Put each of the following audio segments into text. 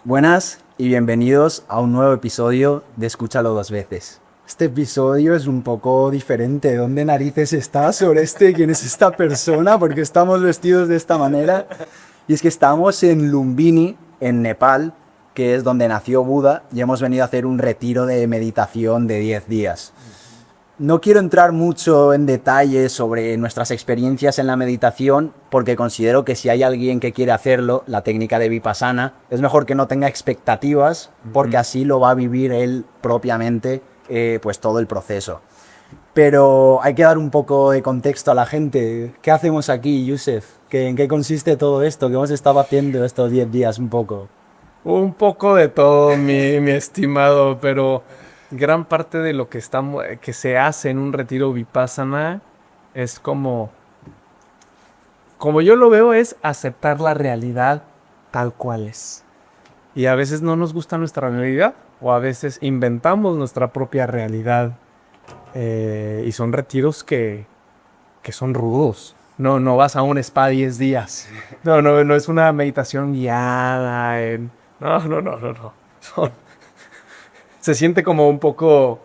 Buenas y bienvenidos a un nuevo episodio de Escúchalo dos veces. Este episodio es un poco diferente. ¿Dónde narices está Soreste? ¿Quién es esta persona? ¿Por qué estamos vestidos de esta manera? Y es que estamos en Lumbini, en Nepal, que es donde nació Buda, y hemos venido a hacer un retiro de meditación de 10 días. No quiero entrar mucho en detalles sobre nuestras experiencias en la meditación porque considero que si hay alguien que quiere hacerlo, la técnica de Vipassana, es mejor que no tenga expectativas porque así lo va a vivir él propiamente pues todo el proceso. Pero hay que dar un poco de contexto a la gente. ¿Qué hacemos aquí, Yusef? ¿En qué consiste todo esto? ¿Qué hemos estado haciendo estos 10 días un poco? Un poco de todo, mi estimado, pero gran parte de lo que se hace en un retiro Vipassana es como yo lo veo, es aceptar la realidad tal cual es. Y a veces no nos gusta nuestra realidad, o a veces inventamos nuestra propia realidad. Y son retiros que son rudos. No vas a un spa 10 días. No es una meditación guiada. No. Se siente como un poco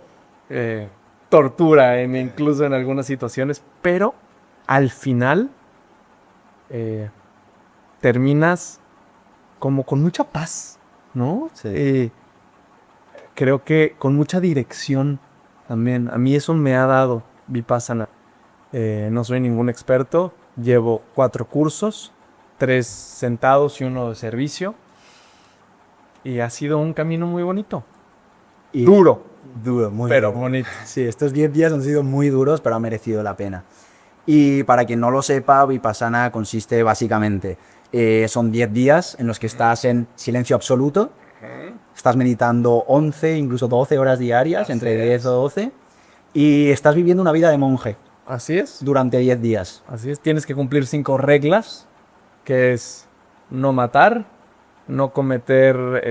tortura, incluso en algunas situaciones, pero al final terminas como con mucha paz, ¿no? Sí. Creo que con mucha dirección también. A mí eso me ha dado Vipassana. No soy ningún experto, llevo 4 cursos, 3 sentados y 1 de servicio. Y ha sido un camino muy bonito. Y Duro, muy pero duro. bonito. Sí, estos 10 días han sido muy duros, pero ha merecido la pena. Y para quien no lo sepa, Vipassana consiste básicamente, son 10 días en los que estás en silencio absoluto, estás meditando 11, incluso 12 horas diarias, Así entre es. 10 o 12, y estás viviendo una vida de monje Así es. durante 10 días. Así es. Tienes que cumplir 5 reglas, que es no matar, no cometer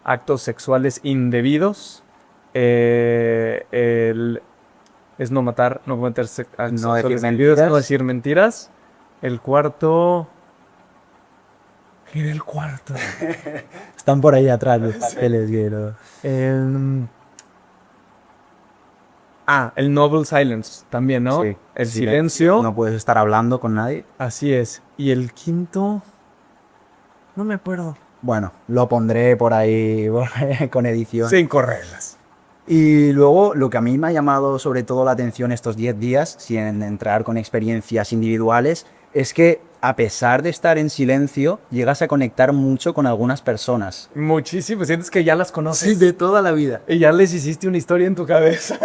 actos sexuales indebidos, es no matar, no cometer actos No decir sexuales indebidos, mentiras. no decir mentiras. El cuarto... ¿Qué era el cuarto? Están por ahí atrás los papeles. El noble silence también, ¿no? Sí, El sí, silencio. no puedes estar hablando con nadie. Así es. Y el quinto... No me acuerdo. Bueno, lo pondré por ahí con edición. 5 reglas. Y luego lo que a mí me ha llamado sobre todo la atención estos 10 días, sin entrar con experiencias individuales, es que a pesar de estar en silencio, llegas a conectar mucho con algunas personas. Muchísimo. Sientes que ya las conoces. Sí, de toda la vida. Y ya les hiciste una historia en tu cabeza.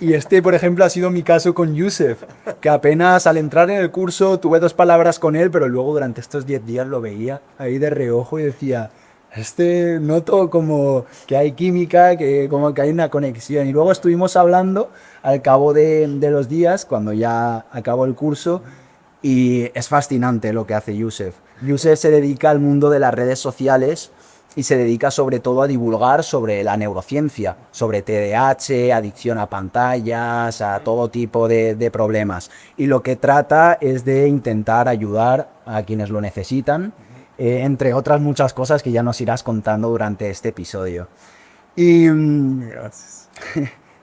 Y este, por ejemplo, ha sido mi caso con Yusef, que apenas al entrar en el curso tuve 2 palabras con él, pero luego durante estos 10 días lo veía ahí de reojo y decía, noto como que hay química, que como que hay una conexión. Y luego estuvimos hablando al cabo de los días, cuando ya acabó el curso, y es fascinante lo que hace Yusef. Yusef se dedica al mundo de las redes sociales y se dedica sobre todo a divulgar sobre la neurociencia, sobre TDAH, adicción a pantallas, a todo tipo de problemas. Y lo que trata es de intentar ayudar a quienes lo necesitan, entre otras muchas cosas que ya nos irás contando durante este episodio. Y Gracias.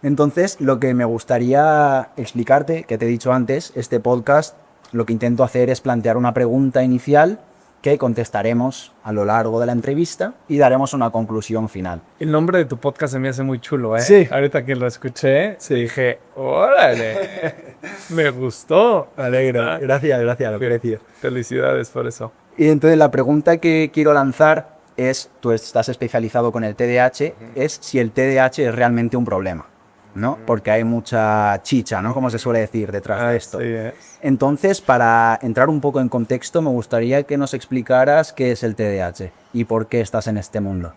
entonces lo que me gustaría explicarte, que te he dicho antes, este podcast, lo que intento hacer es plantear una pregunta inicial que contestaremos a lo largo de la entrevista y daremos una conclusión final. El nombre de tu podcast se me hace muy chulo, ¿eh? Sí. Ahorita que lo escuché, dije, órale, me gustó. Alegro, gracias, lo aprecio. Felicidades por eso. Y entonces la pregunta que quiero lanzar es, tú estás especializado con el TDAH, es si el TDAH es realmente un problema, ¿no? Porque hay mucha chicha, ¿no? Como se suele decir detrás de esto. Así es. Entonces, para entrar un poco en contexto, me gustaría que nos explicaras qué es el TDAH y por qué estás en este mundo.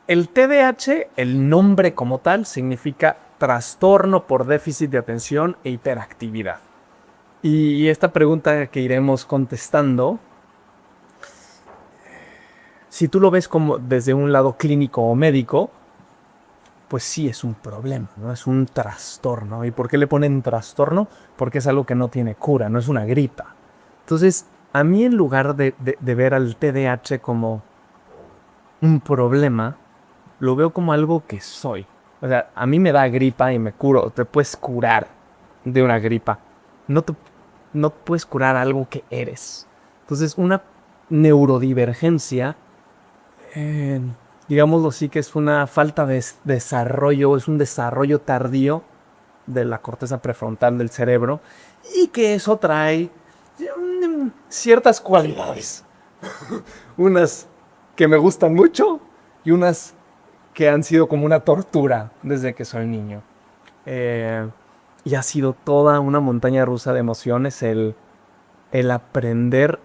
El TDAH, el nombre como tal, significa trastorno por déficit de atención e hiperactividad. Y esta pregunta que iremos contestando, si tú lo ves como desde un lado clínico o médico, pues sí es un problema, ¿no? Es un trastorno. ¿Y por qué le ponen trastorno? Porque es algo que no tiene cura, no es una gripa. Entonces, a mí en lugar de ver al TDAH como un problema, lo veo como algo que soy. O sea, a mí me da gripa y me curo. Te puedes curar de una gripa. No puedes curar algo que eres. Entonces, una neurodivergencia, digámoslo así, que es una falta de desarrollo, es un desarrollo tardío de la corteza prefrontal del cerebro y que eso trae ciertas cualidades. Unas que me gustan mucho y unas que han sido como una tortura desde que soy niño. Y ha sido toda una montaña rusa de emociones el aprender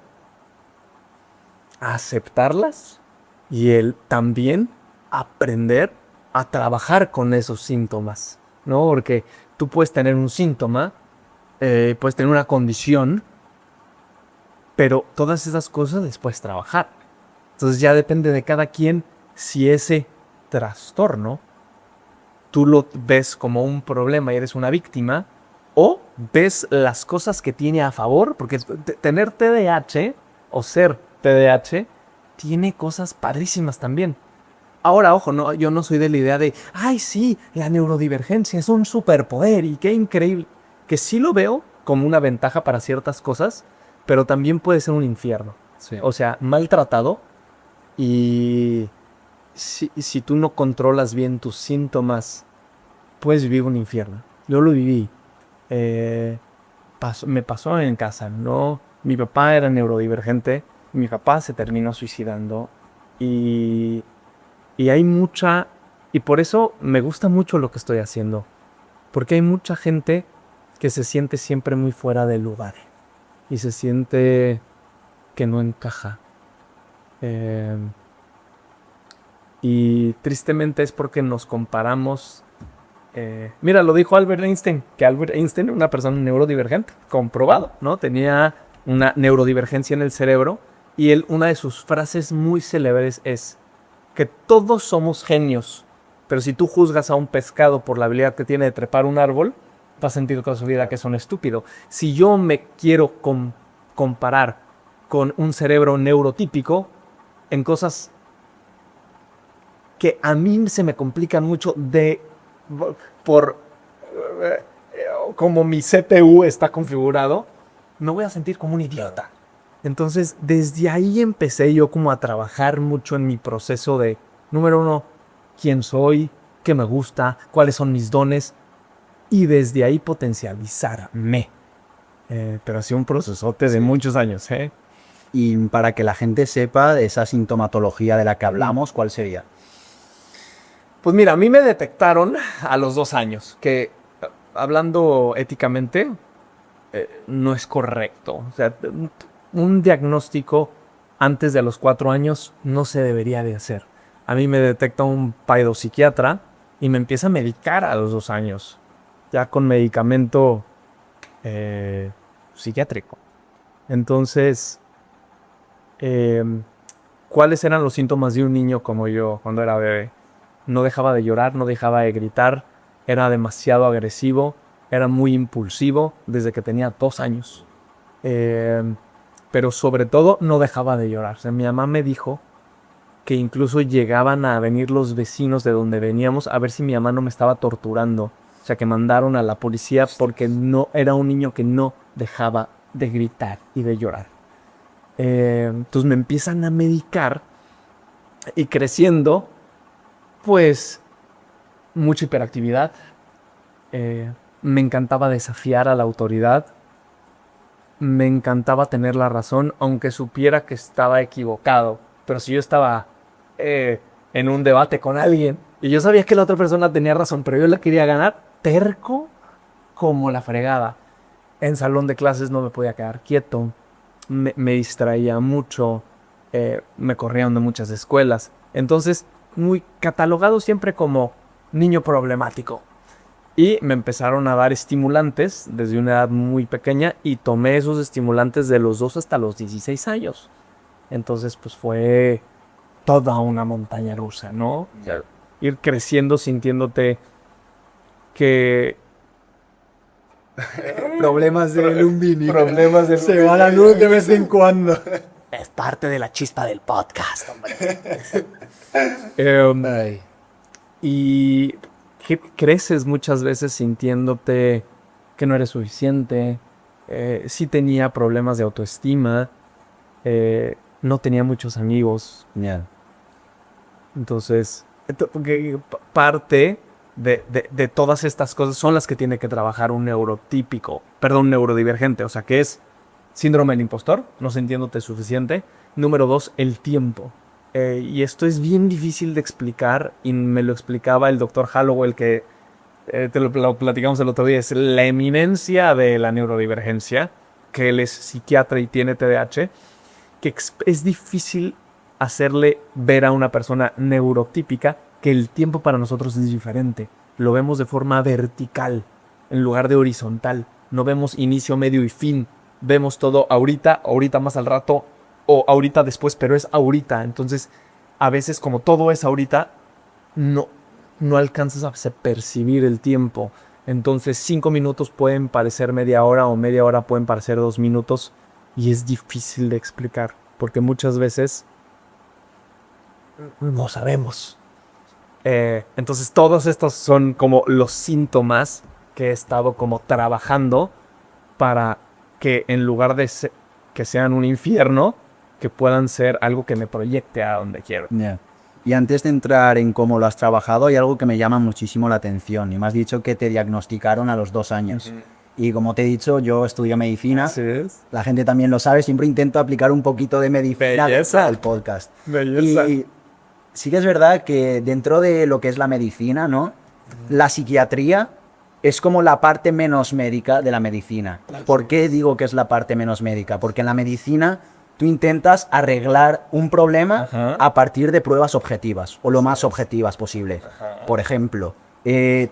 a aceptarlas y el también aprender a trabajar con esos síntomas, ¿no? Porque tú puedes tener un síntoma, puedes tener una condición, pero todas esas cosas les puedes trabajar. Entonces ya depende de cada quien si ese trastorno tú lo ves como un problema y eres una víctima, o ves las cosas que tiene a favor, porque tener TDAH o ser TDAH tiene cosas padrísimas también. Ahora, ojo, no, yo no soy de la idea de, ay, sí, la neurodivergencia es un superpoder y qué increíble. Que sí lo veo como una ventaja para ciertas cosas, pero también puede ser un infierno. Sí. O sea, maltratado y si tú no controlas bien tus síntomas, puedes vivir un infierno. Yo lo viví. Me pasó en casa, ¿no? Mi papá era neurodivergente, mi papá se terminó suicidando y hay mucha... Y por eso me gusta mucho lo que estoy haciendo, porque hay mucha gente que se siente siempre muy fuera del lugar y se siente que no encaja. Y tristemente es porque nos comparamos. Mira, lo dijo Albert Einstein, que Albert Einstein era una persona neurodivergente, comprobado, ¿no? Tenía una neurodivergencia en el cerebro y una de sus frases muy célebres es que todos somos genios, pero si tú juzgas a un pescado por la habilidad que tiene de trepar un árbol, vas a sentir toda su vida que es un estúpido. Si yo me quiero comparar con un cerebro neurotípico en cosas que a mí se me complican mucho por como mi CPU está configurado, me voy a sentir como un idiota. Entonces, desde ahí empecé yo como a trabajar mucho en mi proceso de, número uno, quién soy, qué me gusta, cuáles son mis dones, y desde ahí potencializarme. Pero ha sido un procesote de muchos años, ¿eh? Y para que la gente sepa de esa sintomatología de la que hablamos, ¿cuál sería? Pues mira, a mí me detectaron a los 2 años, que hablando éticamente, no es correcto. O sea, un diagnóstico antes de los 4 años no se debería de hacer. A mí me detecta un paidopsiquiatra y me empieza a medicar a los 2 años, ya con medicamento psiquiátrico. Entonces, ¿cuáles eran los síntomas de un niño como yo cuando era bebé? No dejaba de llorar, no dejaba de gritar, era demasiado agresivo, era muy impulsivo desde que tenía 2 años. Pero sobre todo no dejaba de llorar. O sea, mi mamá me dijo que incluso llegaban a venir los vecinos de donde veníamos a ver si mi mamá no me estaba torturando. O sea, que mandaron a la policía porque no era un niño que no dejaba de gritar y de llorar. Entonces me empiezan a medicar y creciendo, pues mucha hiperactividad. Me encantaba desafiar a la autoridad. Me encantaba tener la razón, aunque supiera que estaba equivocado. Pero si yo estaba en un debate con alguien y yo sabía que la otra persona tenía razón, pero yo la quería ganar, terco como la fregada. En salón de clases no me podía quedar quieto. Me distraía mucho. Me corrían de muchas escuelas. Entonces, muy catalogado siempre como niño problemático. Y me empezaron a dar estimulantes desde una edad muy pequeña y tomé esos estimulantes de los 2 hasta los 16 años. Entonces, pues fue toda una montaña rusa, ¿no? Claro. Ir creciendo sintiéndote que... Problemas de Lumbini. Problemas de Se va la luz de vez en cuando. Es parte de la chispa del podcast, hombre. Y que creces muchas veces sintiéndote que no eres suficiente. Sí tenía problemas de autoestima. No tenía muchos amigos. Yeah. Entonces, porque parte de todas estas cosas son las que tiene que trabajar un un neurodivergente. O sea, que es síndrome del impostor, no sintiéndote suficiente. Número 2, el tiempo. Y esto es bien difícil de explicar, y me lo explicaba el doctor Hallowell, que te lo platicamos el otro día. Es la eminencia de la neurodivergencia, que él es psiquiatra y tiene TDAH, que es difícil hacerle ver a una persona neurotípica que el tiempo para nosotros es diferente. Lo vemos de forma vertical en lugar de horizontal. No vemos inicio, medio y fin. Vemos todo ahorita más al rato, o ahorita después, pero es ahorita. Entonces, a veces como todo es ahorita, no alcanzas a percibir el tiempo. Entonces 5 minutos pueden parecer media hora, o media hora pueden parecer 2 minutos, y es difícil de explicar, porque muchas veces no sabemos. Entonces todos estos son como los síntomas que he estado como trabajando para que en lugar de que sean un infierno, que puedan ser algo que me proyecte a donde quiero. Yeah. Y antes de entrar en cómo lo has trabajado, hay algo que me llama muchísimo la atención. Y me has dicho que te diagnosticaron a los 2 años. Y como te he dicho, yo estudio medicina. Así es. La gente también lo sabe. Siempre intento aplicar un poquito de medicina al podcast. Belleza. Y sí que es verdad que dentro de lo que es la medicina, ¿no? La psiquiatría es como la parte menos médica de la medicina. ¿Por qué digo que es la parte menos médica? Porque en la medicina tú intentas arreglar un problema a partir de pruebas objetivas, o lo más objetivas posible. Por ejemplo,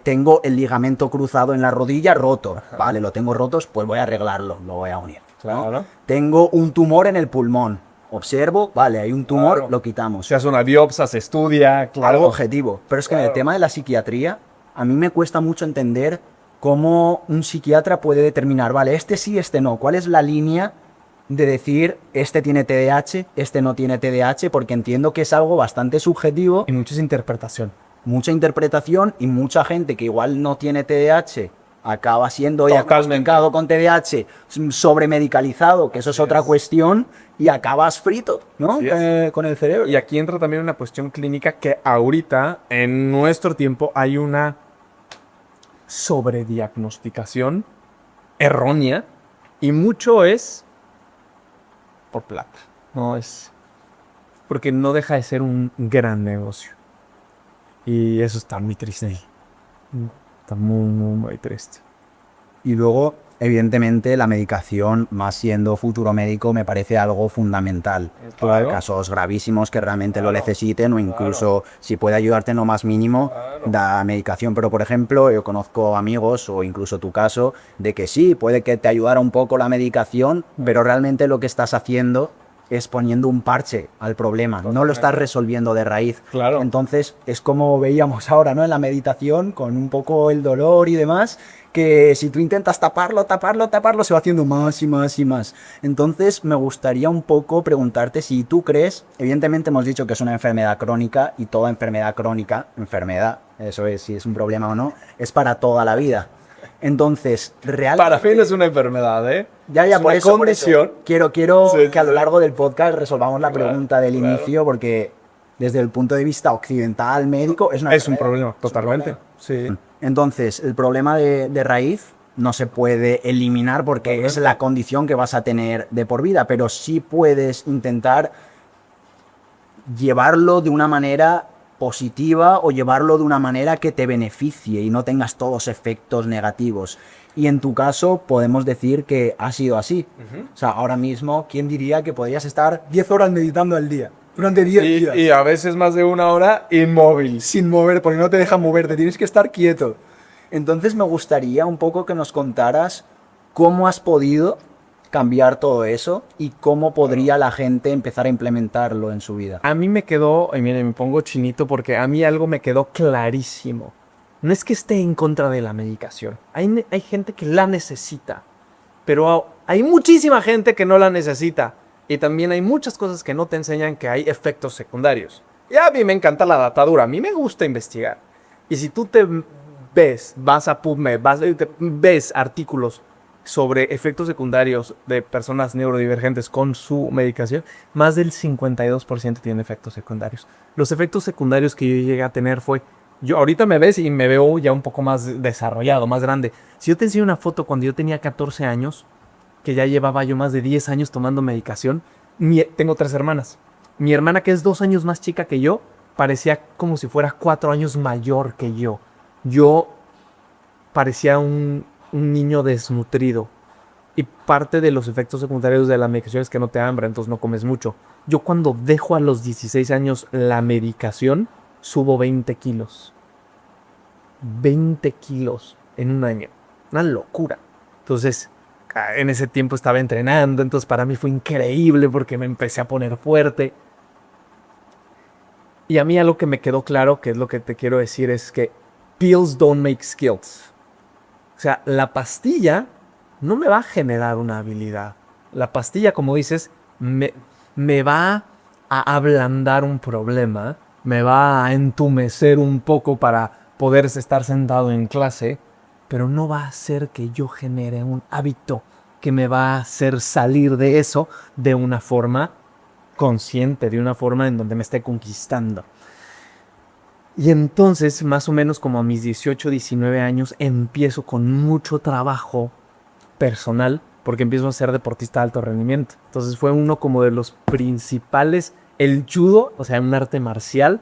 tengo el ligamento cruzado en la rodilla roto. Vale, lo tengo roto, pues voy a arreglarlo, lo voy a unir. Claro. ¿No? Tengo un tumor en el pulmón. Observo, vale, hay un tumor, Claro. lo quitamos. Se hace una biopsia, se estudia, claro. Algo objetivo. Pero es que en el tema de la psiquiatría, a mí me cuesta mucho entender cómo un psiquiatra puede determinar, vale, este sí, este no. ¿Cuál es la línea de decir, este tiene TDAH, este no tiene TDAH? Porque entiendo que es algo bastante subjetivo. Y mucha interpretación. Mucha interpretación, y mucha gente que igual no tiene TDAH acaba siendo Totalmente. diagnosticado con TDAH, sobremedicalizado, que eso es otra cuestión, y acabas frito, ¿no? Así es. Con el cerebro. Y aquí entra también una cuestión clínica, que ahorita, en nuestro tiempo, hay una sobrediagnosticación errónea, y mucho es por plata. No es porque no deja de ser un gran negocio. Y eso está muy triste. Está muy, muy, muy triste. Y luego, evidentemente, la medicación, más siendo futuro médico, me parece algo fundamental. Claro. Para casos gravísimos que realmente lo necesiten, o incluso si puede ayudarte en lo más mínimo, da medicación. Pero, por ejemplo, yo conozco amigos, o incluso tu caso, de que sí, puede que te ayudara un poco la medicación, pero realmente lo que estás haciendo es poniendo un parche al problema, no lo estás resolviendo de raíz. Claro. Entonces es como veíamos ahora, ¿no? En la meditación, con un poco el dolor y demás, que si tú intentas taparlo, se va haciendo más y más y más. Entonces me gustaría un poco preguntarte si tú crees, evidentemente hemos dicho que es una enfermedad crónica, y toda enfermedad crónica, eso es, si es un problema o no, es para toda la vida. Entonces, realmente... Para mí no es una enfermedad, ¿eh? Ya, es por una eso, condición. Quiero Sí, que a lo largo del podcast resolvamos la pregunta del claro. inicio, porque desde el punto de vista occidental, médico, es una Es un enfermedad. problema, totalmente. Sí. Entonces, el problema de raíz no se puede eliminar porque es la condición que vas a tener de por vida, pero sí puedes intentar llevarlo de una manera positiva, o llevarlo de una manera que te beneficie y no tengas todos efectos negativos. Y en tu caso podemos decir que ha sido así. O sea, ahora mismo, ¿quién diría que podrías estar 10 horas meditando al día? Durante 10 días. Y a veces más de una hora inmóvil. Sin mover, porque no te dejan moverte, tienes que estar quieto. Entonces me gustaría un poco que nos contaras cómo has podido cambiar todo eso y cómo podría la gente empezar a implementarlo en su vida. A mí me quedó, y miren, me pongo chinito porque a mí algo me quedó clarísimo. No es que esté en contra de la medicación. Hay gente que la necesita, pero hay muchísima gente que no la necesita. Y también hay muchas cosas que no te enseñan que hay efectos secundarios. Y a mí me encanta la datadura, a mí me gusta investigar. Y si tú te vas a PubMed, ves artículos sobre efectos secundarios de personas neurodivergentes con su medicación, más del 52% tienen efectos secundarios. Los efectos secundarios que yo llegué a tener fue, yo ahorita me ves y me veo ya un poco más desarrollado, más grande. Si yo te enseño una foto cuando yo tenía 14 años, que ya llevaba yo más de 10 años tomando medicación, tengo 3 hermanas. Mi hermana, que es 2 años más chica que yo, parecía como si fuera 4 años mayor que yo. Yo parecía un niño desnutrido. Y parte de los efectos secundarios de la medicación es que no te da hambre, entonces no comes mucho. Yo cuando dejo a los 16 años la medicación, subo 20 kilos. 20 kilos en un año. Una locura. Entonces, en ese tiempo estaba entrenando, entonces para mí fue increíble porque me empecé a poner fuerte. Y a mí algo que me quedó claro, que es lo que te quiero decir, es que pills don't make skills. O sea, la pastilla no me va a generar una habilidad. La pastilla, como dices, me va a ablandar un problema, me va a entumecer un poco para poder estar sentado en clase, pero no va a hacer que yo genere un hábito que me va a hacer salir de eso de una forma consciente, de una forma en donde me esté conquistando. Y entonces, más o menos como a mis 18, 19 años, empiezo con mucho trabajo personal, porque empiezo a ser deportista de alto rendimiento. Entonces fue uno como de los principales, el judo, o sea, un arte marcial,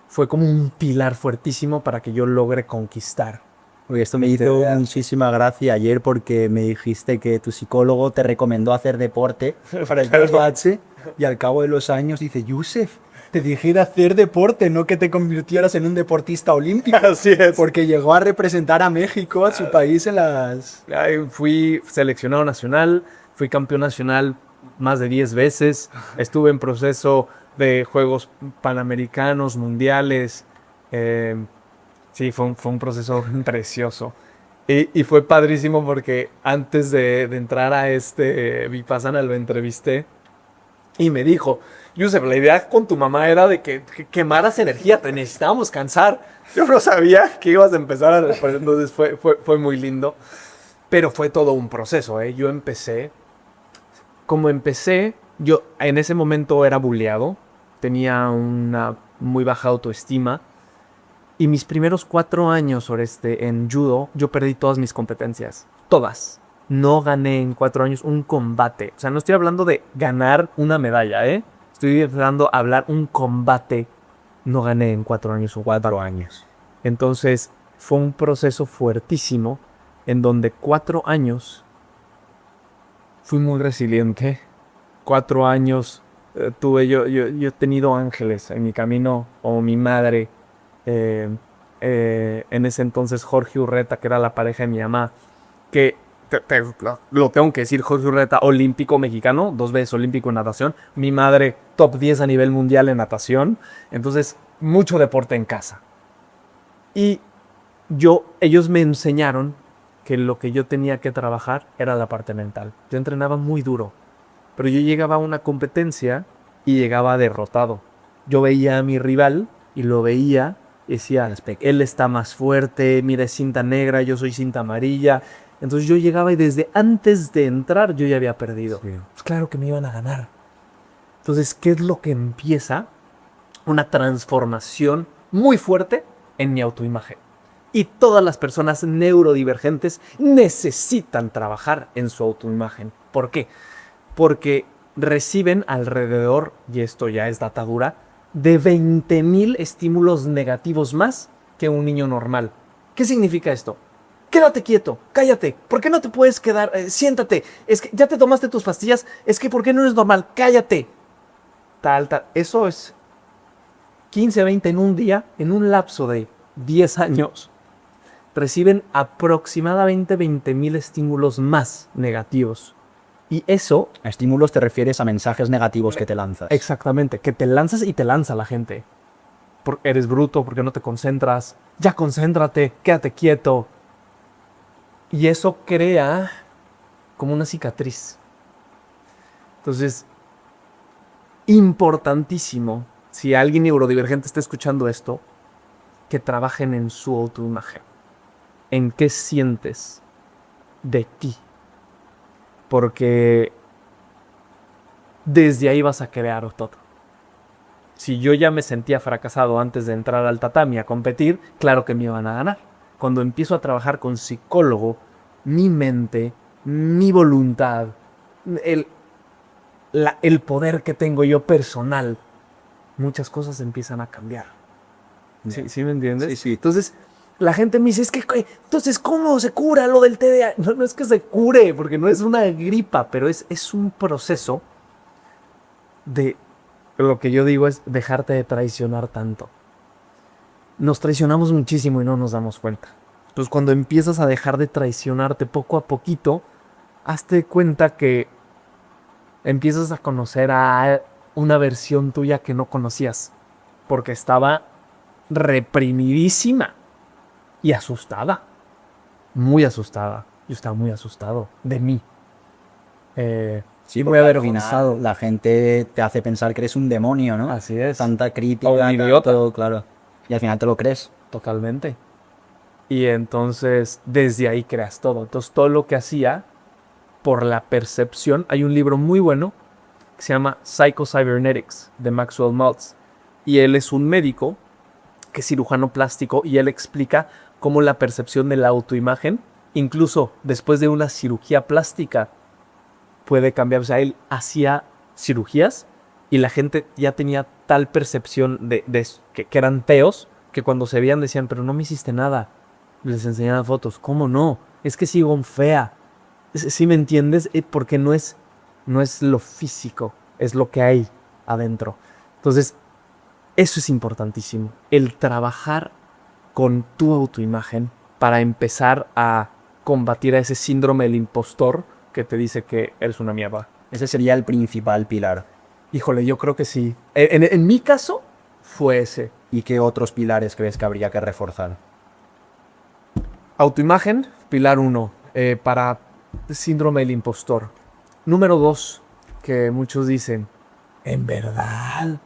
fue como un pilar fuertísimo para que yo logre conquistar. Porque esto me hizo muchísima gracia ayer porque me dijiste que tu psicólogo te recomendó hacer deporte para el TDAH y al cabo de los años dice, Yusef, te dije de hacer deporte, no que te convirtieras en un deportista olímpico. Así es. Porque llegó a representar a México, a su país en las... Fui seleccionado nacional, fui campeón nacional más de 10 veces, estuve en proceso de Juegos Panamericanos, Mundiales. Sí, fue un proceso precioso. Y fue padrísimo porque antes de entrar a Vipassana lo entrevisté y me dijo, Yusef, la idea con tu mamá era de que quemaras energía, te necesitábamos cansar. Yo no sabía que ibas a empezar, entonces fue muy lindo. Pero fue todo un proceso, ¿eh? Yo empecé, yo en ese momento era bulleado, tenía una muy baja autoestima. Y mis primeros 4 años en judo, yo perdí todas mis competencias. Todas. No gané en 4 años un combate. O sea, no estoy hablando de ganar una medalla, ¿eh? Estoy empezando a hablar un combate. No gané en 4 años o 4 años. Entonces, fue un proceso fuertísimo en donde 4 años fui muy resiliente. 4 años yo he tenido ángeles en mi camino, como mi madre. En ese entonces Jorge Urreta, que era la pareja de mi mamá, que lo tengo que decir, Jorge Urreta, olímpico mexicano, 2 veces olímpico en natación, mi madre top 10 a nivel mundial en natación, entonces mucho deporte en casa. Y ellos me enseñaron que lo que yo tenía que trabajar era la parte mental. Yo entrenaba muy duro, pero yo llegaba a una competencia y llegaba derrotado. Yo veía a mi rival y lo veía y decía, él está más fuerte, mira, es cinta negra, yo soy cinta amarilla. Entonces yo llegaba y desde antes de entrar yo ya había perdido. Sí. Pues claro que me iban a ganar. Entonces, ¿qué es lo que empieza? Una transformación muy fuerte en mi autoimagen. Y todas las personas neurodivergentes necesitan trabajar en su autoimagen. ¿Por qué? Porque reciben alrededor, y esto ya es datadura, de 20,000 estímulos negativos más que un niño normal. ¿Qué significa esto? Quédate quieto, cállate. ¿Por qué no te puedes quedar? Siéntate. Es que ya te tomaste tus pastillas. Es que ¿por qué no eres normal? Cállate. Tal. Eso es 15, 20 en un día, en un lapso de 10 años. Reciben aproximadamente 20,000 estímulos más negativos. Y eso... A estímulos te refieres a mensajes negativos que te lanzas. Exactamente, que te lanzas y te lanza la gente. Eres bruto, porque no te concentras. Ya concéntrate, quédate quieto. Y eso crea como una cicatriz. Entonces, importantísimo, si alguien neurodivergente está escuchando esto, que trabajen en su autoimagen. En qué sientes de ti. Porque desde ahí vas a crear todo. Si yo ya me sentía fracasado antes de entrar al tatami a competir, claro que me iban a ganar. Cuando empiezo a trabajar con psicólogo, mi mente, mi voluntad, el poder que tengo yo personal, muchas cosas empiezan a cambiar. ¿Sí me entiendes? Sí, sí. Entonces, la gente me dice, entonces, ¿cómo se cura lo del TDA? No es que se cure, porque no es una gripa, pero es un proceso de, lo que yo digo es dejarte de traicionar tanto. Nos traicionamos muchísimo y no nos damos cuenta. Entonces, cuando empiezas a dejar de traicionarte poco a poquito, hazte cuenta que empiezas a conocer a una versión tuya que no conocías, porque estaba reprimidísima y asustada, muy asustada. Yo estaba muy asustado de mí. Sí, muy porque al avergonzado. final la gente te hace pensar que eres un demonio, ¿no? Así es. Tanta crítica, O un idiota. tanto, claro. Y al final te lo crees. Totalmente. Y entonces, desde ahí creas todo. Entonces, todo lo que hacía, por la percepción, hay un libro muy bueno que se llama Psycho-Cybernetics, de Maxwell Maltz. Y él es un médico que es cirujano plástico y él explica cómo la percepción de la autoimagen, incluso después de una cirugía plástica, puede cambiar. O sea, él hacía cirugías y la gente ya tenía tal percepción que eran feos, que cuando se veían decían, pero no me hiciste nada. Les enseñaban fotos. ¿Cómo no? Es que sigo fea. ¿Sí me entiendes? Porque no es lo físico, es lo que hay adentro. Entonces, eso es importantísimo. El trabajar con tu autoimagen para empezar a combatir a ese síndrome del impostor que te dice que eres una mierda. Ese sería el principal pilar. Híjole, yo creo que sí. En mi caso, fue ese. ¿Y qué otros pilares crees que habría que reforzar? Autoimagen, pilar 1, para síndrome del impostor. Número 2, que muchos dicen, ¿en verdad?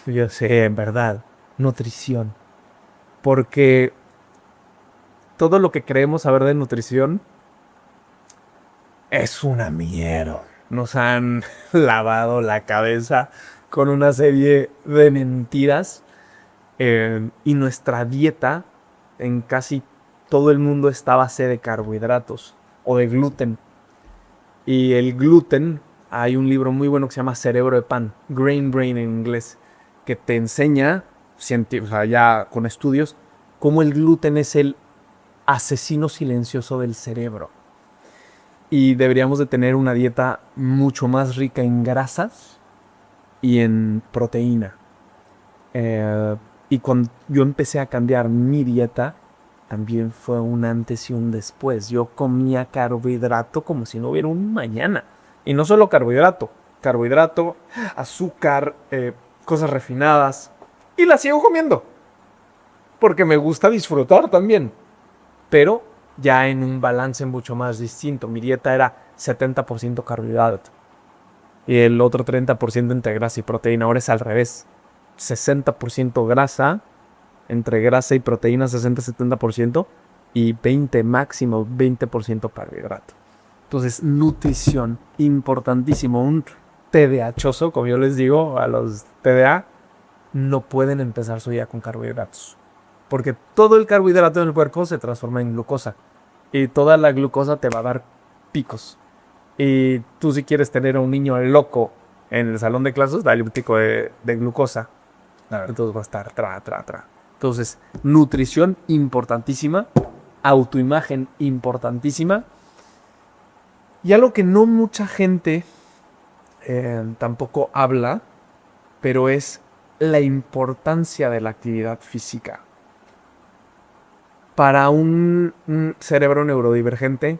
Yo sé, en verdad, nutrición. Porque todo lo que creemos saber de nutrición es una mierda. Nos han lavado la cabeza con una serie de mentiras y nuestra dieta en casi todo el mundo está a base de carbohidratos o de gluten. Y el gluten, hay un libro muy bueno que se llama Cerebro de Pan, Grain Brain en inglés, que te enseña, o sea, ya con estudios, cómo el gluten es el asesino silencioso del cerebro. Y deberíamos de tener una dieta mucho más rica en grasas y en proteína. Y cuando yo empecé a cambiar mi dieta, también fue un antes y un después. Yo comía carbohidrato como si no hubiera un mañana. Y no solo carbohidrato, azúcar, cosas refinadas. Y las sigo comiendo. Porque me gusta disfrutar también. Pero ya en un balance mucho más distinto. Mi dieta era 70% carbohidrato. Y el otro 30% entre grasa y proteína. Ahora es al revés. 60% grasa, entre grasa y proteína 60-70%, y 20% carbohidrato. Entonces, nutrición, importantísimo. Un TDAhoso, como yo les digo a los TDA, no pueden empezar su día con carbohidratos. Porque todo el carbohidrato en el cuerpo se transforma en glucosa. Y toda la glucosa te va a dar picos. Y tú, si quieres tener a un niño loco en el salón de clases, dale un pico de glucosa. Claro. Entonces va a estar tra. Entonces, nutrición importantísima, autoimagen importantísima. Y algo que no mucha gente tampoco habla, pero es la importancia de la actividad física. Para un cerebro neurodivergente,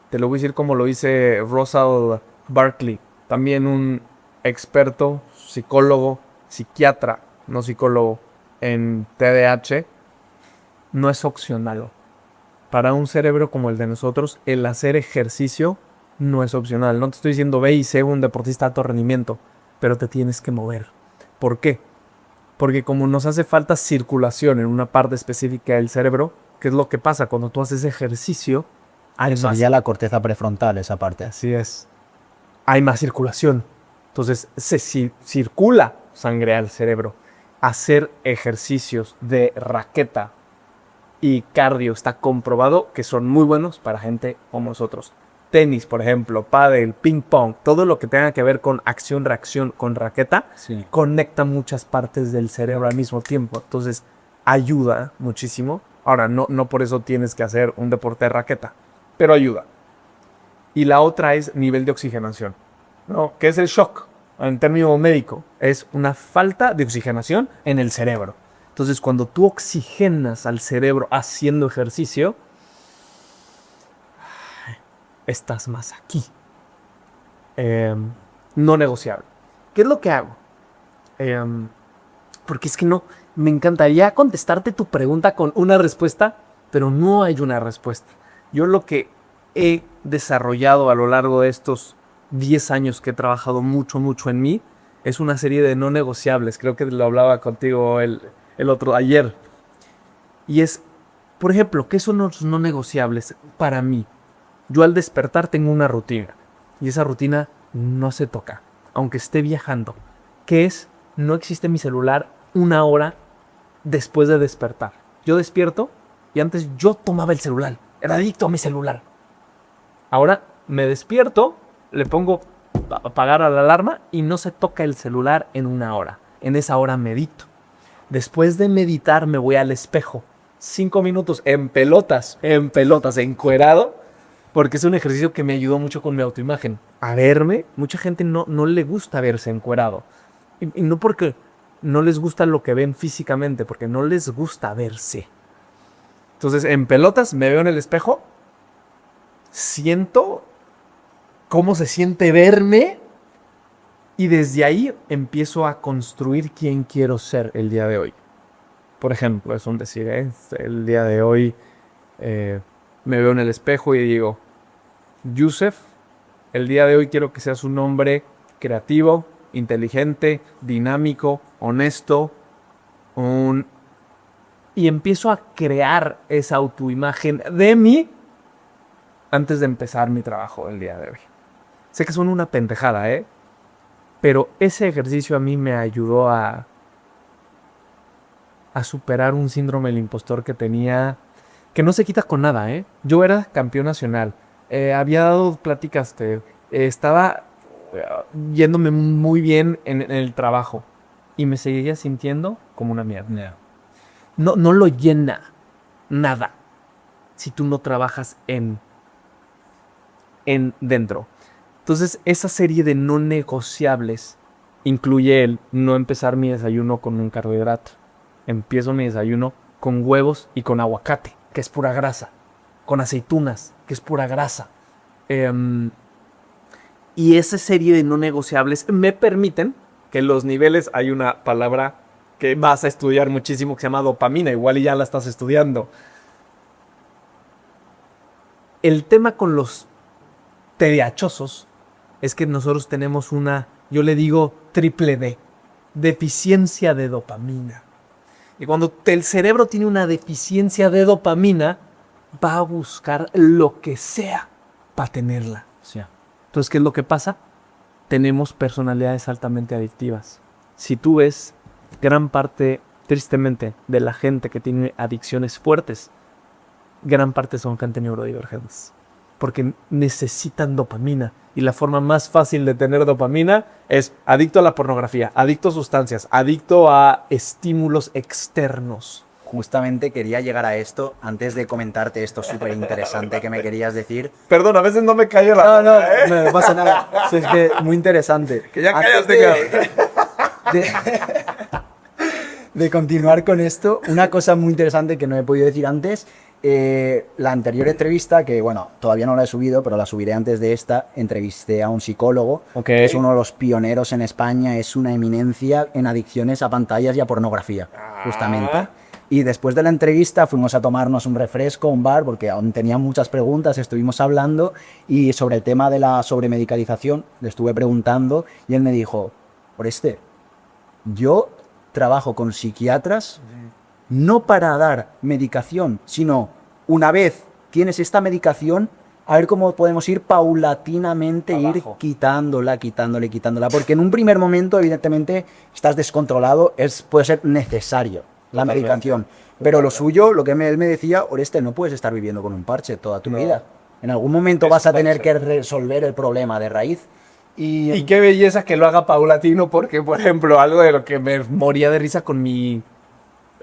te lo voy a decir como lo dice Russell Barkley, también un experto, psicólogo, psiquiatra, no psicólogo, en TDAH, no es opcional. Para un cerebro como el de nosotros, el hacer ejercicio no es opcional. No te estoy diciendo ve y sé un deportista de alto rendimiento. pero te tienes que mover. ¿Por qué? Porque como nos hace falta circulación en una parte específica del cerebro, ¿qué es lo que pasa? Cuando tú haces ejercicio, hay Eso más. ya la corteza prefrontal, esa parte. Así es. Hay más circulación. Entonces circula sangre al cerebro. Hacer ejercicios de raqueta y cardio está comprobado que son muy buenos para gente como nosotros. Tenis, por ejemplo, pádel, ping pong, todo lo que tenga que ver con acción-reacción con raqueta, Sí. conecta muchas partes del cerebro al mismo tiempo. Entonces, ayuda muchísimo. Ahora, no por eso tienes que hacer un deporte de raqueta, pero ayuda. Y la otra es nivel de oxigenación, ¿no? ¿Qué es el shock? En término médico, es una falta de oxigenación en el cerebro. Entonces, cuando tú oxigenas al cerebro haciendo ejercicio, estás más aquí. No negociable. ¿Qué es lo que hago? Porque es que no, me encantaría contestarte tu pregunta con una respuesta, pero no hay una respuesta. Yo lo que he desarrollado a lo largo de estos 10 años que he trabajado mucho en mí, es una serie de no negociables. Creo que lo hablaba contigo el otro ayer. Y es, por ejemplo, ¿qué son los no negociables para mí? Yo al despertar tengo una rutina y esa rutina no se toca, aunque esté viajando. ¿Qué es? No existe mi celular una hora después de despertar. Yo despierto y antes yo tomaba el celular, era adicto a mi celular. Ahora me despierto, le pongo a apagar a la alarma y no se toca el celular en una hora. En esa hora medito. Después de meditar me voy al espejo. 5 minutos en pelotas, encuerado. Porque es un ejercicio que me ayudó mucho con mi autoimagen. A verme, mucha gente no le gusta verse encuerado. Y no porque no les gusta lo que ven físicamente, porque no les gusta verse. Entonces, en pelotas me veo en el espejo, siento cómo se siente verme y desde ahí empiezo a construir quién quiero ser el día de hoy. Por ejemplo, es un decir, el día de hoy me veo en el espejo y digo, Youssef, el día de hoy quiero que seas un hombre creativo, inteligente, dinámico, honesto, y empiezo a crear esa autoimagen de mí antes de empezar mi trabajo el día de hoy. Sé que suena una pendejada, pero ese ejercicio a mí me ayudó a superar un síndrome del impostor que tenía, que no se quita con nada, Yo era campeón nacional, había dado pláticas, estaba yéndome muy bien en el trabajo y me seguía sintiendo como una mierda. Yeah. No lo llena nada si tú no trabajas en dentro. Entonces, esa serie de no negociables incluye el no empezar mi desayuno con un carbohidrato. Empiezo mi desayuno con huevos y con aguacate, que es pura grasa. Con aceitunas, que es pura grasa. Y esa serie de no negociables me permiten que los niveles, hay una palabra que vas a estudiar muchísimo que se llama dopamina, igual y ya la estás estudiando. El tema con los TDAHosos es que nosotros tenemos una, yo le digo triple D, deficiencia de dopamina. Y cuando el cerebro tiene una deficiencia de dopamina, va a buscar lo que sea para tenerla. Sí. Entonces, ¿qué es lo que pasa? Tenemos personalidades altamente adictivas. Si tú ves gran parte, tristemente, de la gente que tiene adicciones fuertes, gran parte son gente neurodivergentes. Porque necesitan dopamina. Y la forma más fácil de tener dopamina es adicto a la pornografía, adicto a sustancias, adicto a estímulos externos. Justamente quería llegar a esto antes de comentarte esto súper interesante que me querías decir. Perdón, a veces no me cayó la... No pasa nada. Es que muy interesante. Que ya Antes cállate, de continuar con esto, una cosa muy interesante que no he podido decir antes, la anterior entrevista, que bueno, todavía no la he subido, pero la subiré antes de esta, entrevisté a un psicólogo, que es uno de los pioneros en España, es una eminencia en adicciones a pantallas y a pornografía, justamente. Y después de la entrevista fuimos a tomarnos un refresco, un bar, porque aún tenía muchas preguntas, estuvimos hablando y sobre el tema de la sobremedicalización le estuve preguntando y él me dijo, Oreste, yo trabajo con psiquiatras no para dar medicación, sino una vez tienes esta medicación, a ver cómo podemos ir paulatinamente, ir quitándola, porque en un primer momento, evidentemente, estás descontrolado, puede ser necesario la medicación. Pero lo suyo, lo que él me decía, Oreste, no puedes estar viviendo con un parche toda tu vida. En algún momento vas a tener que resolver el problema de raíz. Y qué belleza que lo haga paulatino, porque, por ejemplo, algo de lo que me moría de risa con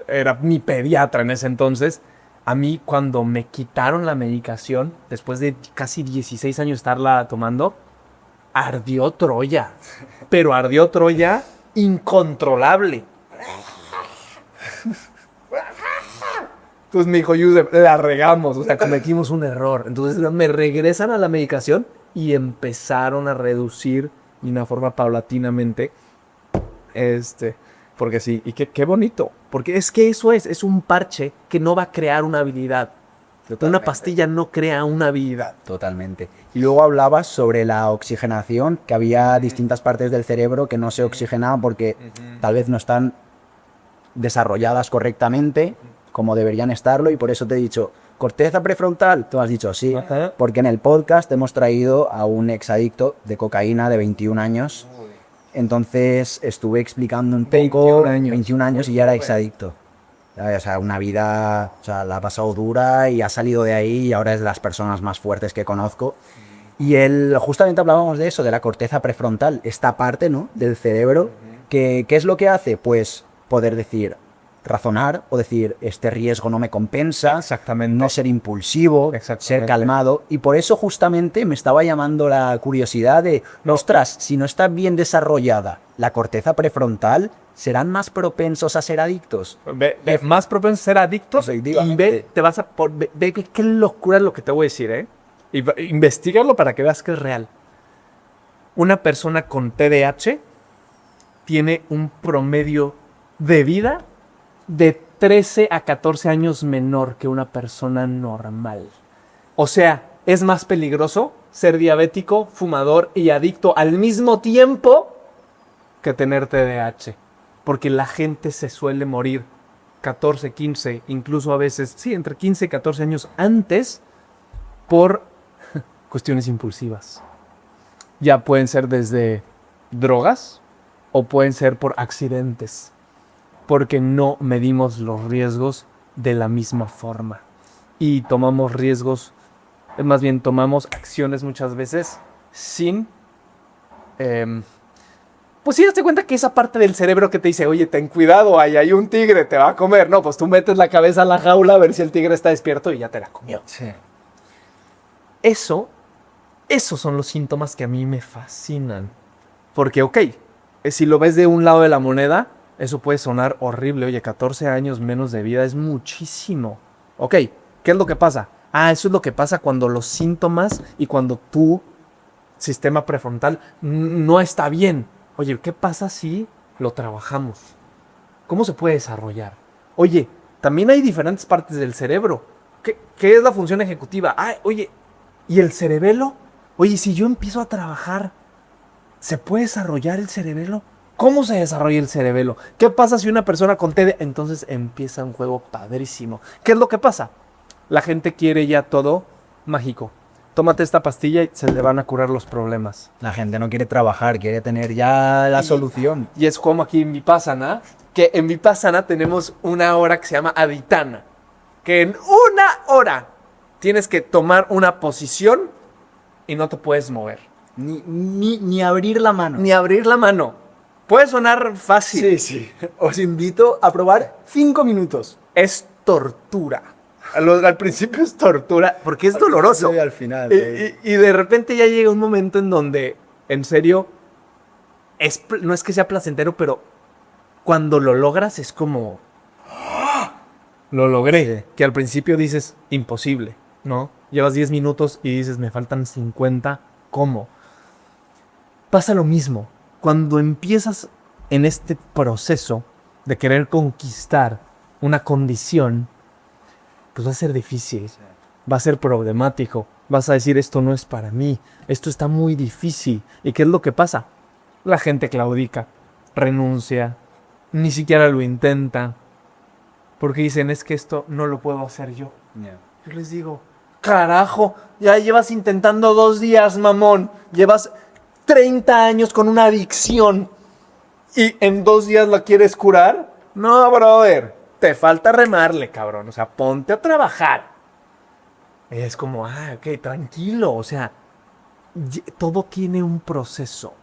era mi pediatra en ese entonces. A mí, cuando me quitaron la medicación, después de casi 16 años de estarla tomando, ardió Troya. Pero ardió Troya incontrolable. Entonces me dijo, Yusef, la regamos, o sea, cometimos un error. Entonces me regresan a la medicación y empezaron a reducir de una forma paulatinamente. Porque sí, y qué bonito. Porque es que eso es un parche que no va a crear una habilidad. Totalmente. Una pastilla no crea una habilidad. Totalmente. Y luego hablabas sobre la oxigenación, que había distintas partes del cerebro que no se oxigenaban porque tal vez no están desarrolladas correctamente como deberían estarlo, y por eso te he dicho, corteza prefrontal, tú has dicho sí, porque en el podcast hemos traído a un exadicto de cocaína de 21 años. Entonces estuve explicando un poco, 21 años y ya era exadicto. O sea, una vida, o sea, la ha pasado dura y ha salido de ahí y ahora es de las personas más fuertes que conozco. Y justamente hablábamos de eso, de la corteza prefrontal, esta parte, ¿no?, del cerebro, que ¿qué es lo que hace? Pues poder razonar o decir, este riesgo no me compensa, no ser impulsivo, ser calmado, y por eso justamente me estaba llamando la curiosidad de, ostras, si no está bien desarrollada la corteza prefrontal, ¿serán más propensos a ser adictos? Más propensos a ser adictos, y ve qué locura es lo que te voy a decir, ¿eh? Investígalo para que veas que es real. Una persona con TDAH tiene un promedio de vida de 13 a 14 años menor que una persona normal. O sea, es más peligroso ser diabético, fumador y adicto al mismo tiempo que tener TDAH. Porque la gente se suele morir 14, 15, incluso a veces, sí, entre 15 y 14 años antes por cuestiones impulsivas. Ya pueden ser desde drogas o pueden ser por accidentes, porque no medimos los riesgos de la misma forma y tomamos riesgos, más bien tomamos acciones muchas veces sin... pues sí, date cuenta que esa parte del cerebro que te dice, oye, ten cuidado, ahí hay un tigre, te va a comer. No, pues tú metes la cabeza a la jaula a ver si el tigre está despierto y ya te la comió. Sí. Esos son los síntomas que a mí me fascinan. Porque, ok, si lo ves de un lado de la moneda, eso puede sonar horrible. Oye, 14 años menos de vida es muchísimo. Ok, ¿qué es lo que pasa? Eso es lo que pasa cuando los síntomas y cuando tu sistema prefrontal no está bien. Oye, ¿qué pasa si lo trabajamos? ¿Cómo se puede desarrollar? Oye, también hay diferentes partes del cerebro. ¿Qué es la función ejecutiva? Oye, ¿y el cerebelo? Oye, si yo empiezo a trabajar, ¿se puede desarrollar el cerebelo? ¿Cómo se desarrolla el cerebelo? ¿Qué pasa si una persona con TDAH? Entonces empieza un juego padrísimo. ¿Qué es lo que pasa? La gente quiere ya todo mágico. Tómate esta pastilla y se le van a curar los problemas. La gente no quiere trabajar, quiere tener ya la solución. Y es como aquí en Vipassana, que en Vipassana tenemos una hora que se llama Aditana. Que en una hora tienes que tomar una posición y no te puedes mover. Ni abrir la mano. Ni abrir la mano. Puede sonar fácil. Sí. Os invito a probar 5 minutos. Es tortura. Al principio es tortura porque es doloroso. Y al final. Y de repente ya llega un momento en donde, en serio, no es que sea placentero, pero cuando lo logras es como... Lo logré. Sí. Que al principio dices, imposible, ¿no? Llevas 10 minutos y dices, me faltan 50. ¿Cómo? Pasa lo mismo. Cuando empiezas en este proceso de querer conquistar una condición, pues va a ser difícil, va a ser problemático, vas a decir esto no es para mí, esto está muy difícil. ¿Y qué es lo que pasa? La gente claudica, renuncia, ni siquiera lo intenta, porque dicen, es que esto no lo puedo hacer yo. Yo les digo, carajo, ya llevas intentando 2 días, mamón. Llevas 30 años con una adicción y en 2 días la quieres curar. No, brother, te falta remarle, cabrón. O sea, ponte a trabajar. Es como, ok, tranquilo. O sea, todo tiene un proceso.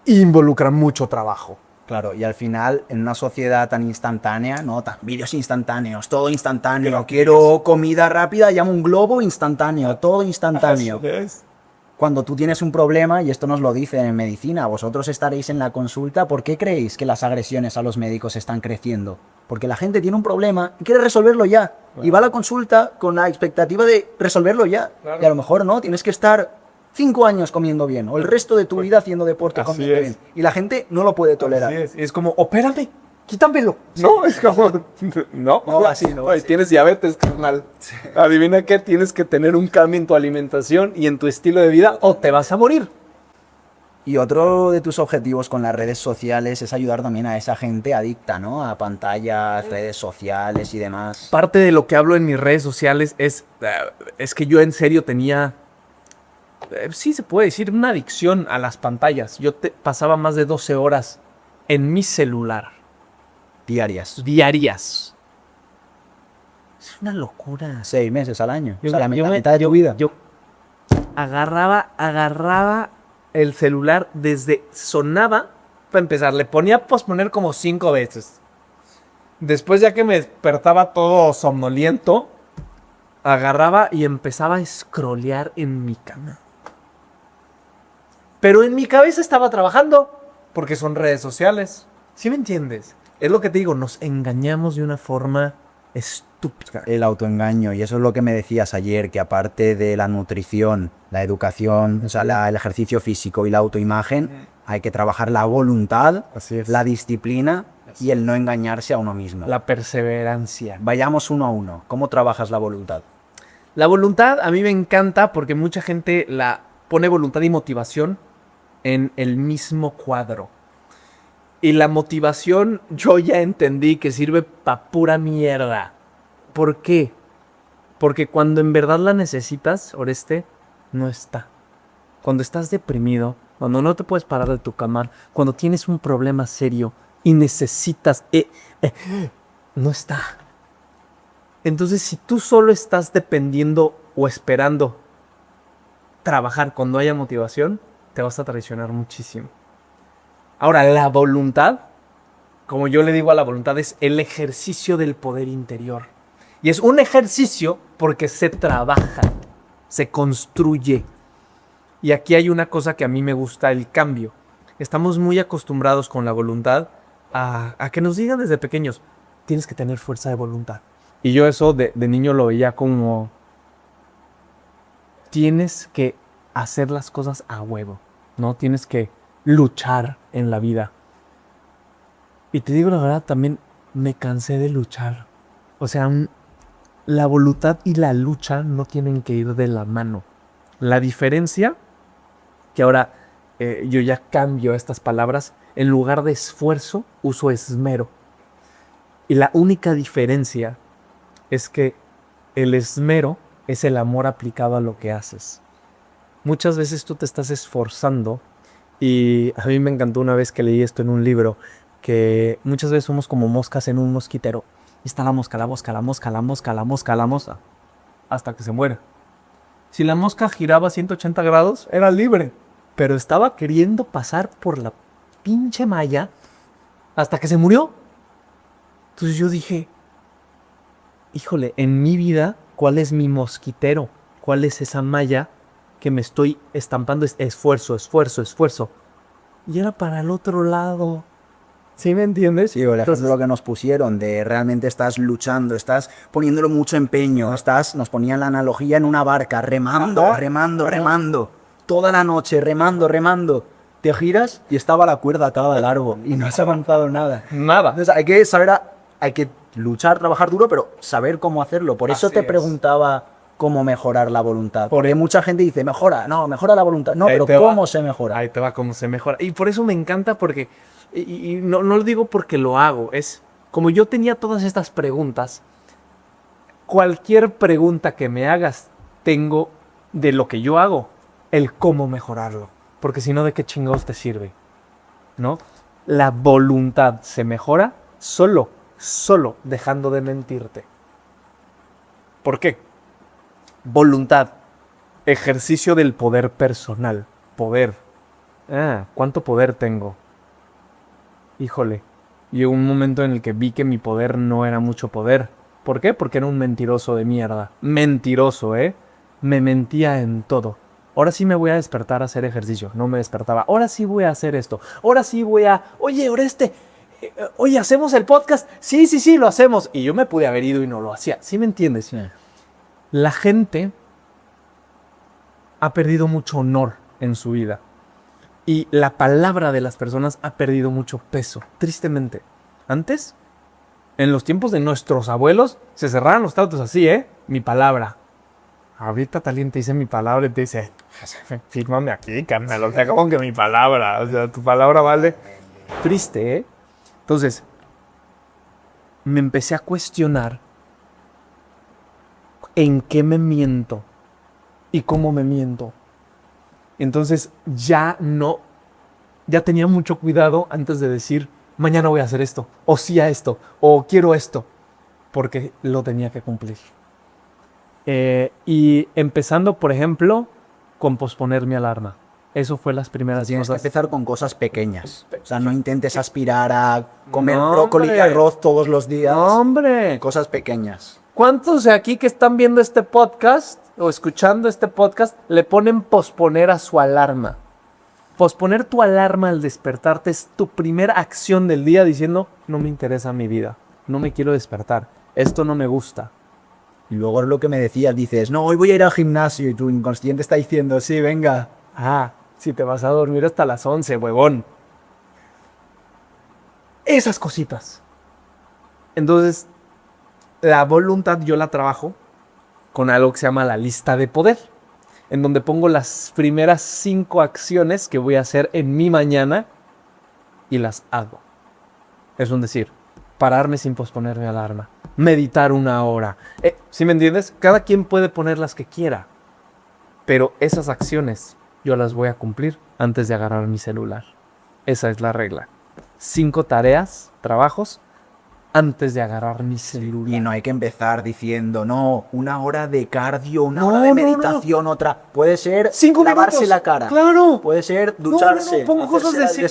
Involucra mucho trabajo. Claro, y al final, en una sociedad tan instantánea, ¿no? Vídeos instantáneos, todo instantáneo. Quiero comida rápida, llamo un globo instantáneo, todo instantáneo. Cuando tú tienes un problema, y esto nos lo dicen en medicina, vosotros estaréis en la consulta, ¿por qué creéis que las agresiones a los médicos están creciendo? Porque la gente tiene un problema y quiere resolverlo ya. Claro. Y va a la consulta con la expectativa de resolverlo ya. Claro. Y a lo mejor no, tienes que estar 5 años comiendo bien, o el resto de tu vida haciendo deporte comiendo bien. Y la gente no lo puede tolerar. Es como, opérame, quítamelo. No, es como, no, así no. Así. Tienes diabetes, carnal. Sí. Adivina qué, tienes que tener un cambio en tu alimentación y en tu estilo de vida o te vas a morir. Y otro de tus objetivos con las redes sociales es ayudar también a esa gente adicta, ¿no? A pantallas, redes sociales y demás. Parte de lo que hablo en mis redes sociales es que yo en serio tenía... sí se puede decir, una adicción a las pantallas. Yo pasaba más de 12 horas en mi celular. Diarias. Es una locura. 6 meses al año. O sea, la mitad de tu vida. Yo agarraba el celular desde sonaba, para empezar, le ponía a posponer como 5 veces. Después, ya que me despertaba todo somnoliento, agarraba y empezaba a scrollear en mi cama. Pero en mi cabeza estaba trabajando, porque son redes sociales. ¿Sí me entiendes? Es lo que te digo, nos engañamos de una forma estúpida. El autoengaño, y eso es lo que me decías ayer, que aparte de la nutrición, la educación, o sea, el ejercicio físico y la autoimagen, hay que trabajar la voluntad, la disciplina y el no engañarse a uno mismo. La perseverancia. Vayamos uno a uno. ¿Cómo trabajas la voluntad? La voluntad a mí me encanta porque mucha gente la pone voluntad y motivación en el mismo cuadro. Y la motivación yo ya entendí que sirve pa' pura mierda. ¿Por qué? Porque cuando en verdad la necesitas, Oreste, no está. Cuando estás deprimido, cuando no te puedes parar de tu cama, cuando tienes un problema serio y necesitas... no está. Entonces, si tú solo estás dependiendo o esperando trabajar cuando haya motivación, te vas a traicionar muchísimo. Ahora, la voluntad, como yo le digo a la voluntad, es el ejercicio del poder interior. Y es un ejercicio porque se trabaja, se construye. Y aquí hay una cosa que a mí me gusta, el cambio. Estamos muy acostumbrados con la voluntad a que nos digan desde pequeños, tienes que tener fuerza de voluntad. Y yo eso de niño lo veía como, tienes que hacer las cosas a huevo, ¿no? Tienes que luchar en la vida. Y te digo la verdad, también me cansé de luchar. O sea, la voluntad y la lucha no tienen que ir de la mano. La diferencia, que ahora yo ya cambio estas palabras, en lugar de esfuerzo, uso esmero. Y la única diferencia es que el esmero es el amor aplicado a lo que haces. Muchas veces tú te estás esforzando, y a mí me encantó una vez que leí esto en un libro, que muchas veces somos como moscas en un mosquitero. Y está la mosca, hasta que se muera. Si la mosca giraba 180 grados, era libre, pero estaba queriendo pasar por la pinche malla hasta que se murió. Entonces yo dije, híjole, en mi vida, ¿cuál es mi mosquitero? ¿Cuál es esa malla que me estoy estampando? Esfuerzo. Y era para el otro lado. ¿Sí me entiendes? Sí, el ejemplo que nos pusieron de realmente estás luchando, estás poniéndolo mucho empeño, nos ponían la analogía en una barca, remando, toda la noche, remando. Te giras y estaba la cuerda atada al árbol y no has avanzado nada. Entonces hay que saber, hay que luchar, trabajar duro, pero saber cómo hacerlo. Por eso te preguntaba cómo mejorar la voluntad. Porque mucha gente dice, mejora la voluntad. No, pero ¿cómo se mejora? Ahí te va cómo se mejora. Y por eso me encanta, porque y no lo digo porque lo hago, es como yo tenía todas estas preguntas, cualquier pregunta que me hagas, tengo de lo que yo hago, el cómo mejorarlo. Porque si no, ¿de qué chingados te sirve? ¿No? La voluntad se mejora solo dejando de mentirte. ¿Por qué? Voluntad, ejercicio del poder personal, poder. ¿Cuánto poder tengo? Híjole, llegó un momento en el que vi que mi poder no era mucho poder. ¿Por qué? Porque era un mentiroso de mierda. Mentiroso, ¿eh? Me mentía en todo. Ahora sí me voy a despertar a hacer ejercicio. No me despertaba. Ahora sí voy a hacer esto. Ahora sí voy a... Oye, oye, ¿hacemos el podcast? Sí, lo hacemos. Y yo me pude haber ido y no lo hacía. ¿Sí me entiendes? Sí. La gente ha perdido mucho honor en su vida. Y la palabra de las personas ha perdido mucho peso. Tristemente. Antes, en los tiempos de nuestros abuelos, se cerraban los tratos así, ¿eh? Mi palabra. Ahorita Talín te dice mi palabra y te dice, fírmame aquí, carnal. O sea, como que mi palabra. O sea, tu palabra vale. Triste, ¿eh? Entonces, me empecé a cuestionar en qué me miento y cómo me miento. Entonces, ya tenía mucho cuidado antes de decir, mañana voy a hacer esto, o sí a esto, o quiero esto, porque lo tenía que cumplir. Y empezando, por ejemplo, con posponer mi alarma. Eso fue las primeras Tienes cosas. que empezar con cosas pequeñas. O sea, no intentes aspirar a comer No, brócoli y hombre. arroz todos los días. No, hombre. Cosas pequeñas. ¿Cuántos de aquí que están viendo este podcast o escuchando este podcast le ponen posponer a su alarma? Posponer tu alarma al despertarte es tu primera acción del día diciendo, no me interesa mi vida, no me quiero despertar, esto no me gusta. Y luego es lo que me decías, dices, no, hoy voy a ir al gimnasio y tu inconsciente está diciendo, sí, venga. Si te vas a dormir hasta las 11, huevón. Esas cositas. Entonces, la voluntad yo la trabajo con algo que se llama la lista de poder, en donde pongo las primeras 5 acciones que voy a hacer en mi mañana y las hago. Es decir, pararme sin posponer mi alarma, meditar 1 hora. ¿Sí me entiendes? Cada quien puede poner las que quiera, pero esas acciones yo las voy a cumplir antes de agarrar mi celular. Esa es la regla. 5 tareas, trabajos, antes de agarrar mi celular. Y no hay que empezar diciendo, no, 1 hora de cardio, una No, hora de no, meditación, otra. Puede ser 5 lavarse minutos. la cara. Claro. Puede ser ducharse. No, pongo cosas de sí,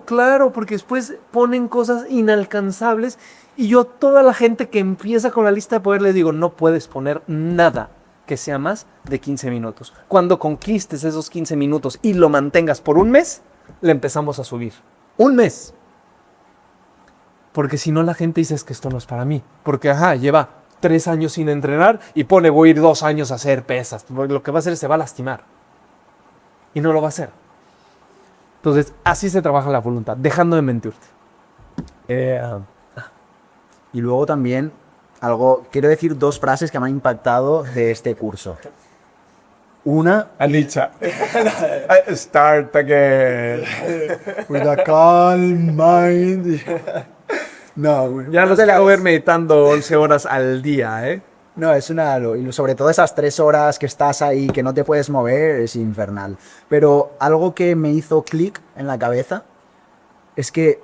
claro, porque después ponen cosas inalcanzables y yo toda la gente que empieza con la lista de poder les digo, no puedes poner nada que sea más de 15 minutos. Cuando conquistes esos 15 minutos y lo mantengas por 1 mes, le empezamos a subir. 1 mes. Porque si no la gente dice es que esto no es para mí. Porque lleva 3 años sin entrenar y voy a ir 2 años a hacer pesas. Lo que va a hacer es se va a lastimar. Y no lo va a hacer. Entonces, así se trabaja la voluntad, dejando de mentirte. Y luego también, quiero decir 2 frases que me han impactado de este curso. Una, Alicia, start again. with a calm mind. No, Ya no te la voy a ir meditando 11 horas al día, ¿eh? No, y sobre todo esas 3 horas que estás ahí, que no te puedes mover, es infernal. Pero algo que me hizo clic en la cabeza es que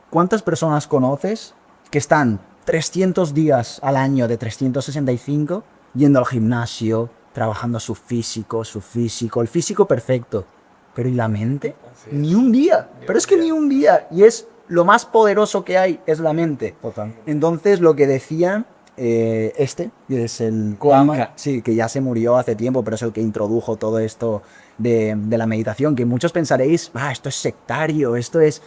¿cuántas personas conoces que están 300 días al año de 365 yendo al gimnasio, trabajando su físico, el físico perfecto, pero ¿y la mente? Ni un día, pero es que ni un día, y es lo más poderoso que hay, es la mente. Total. Entonces lo que decían, es el Kuama, sí, que ya se murió hace tiempo, pero es el que introdujo todo esto de la meditación, que muchos pensaréis, esto es sectario, esto es...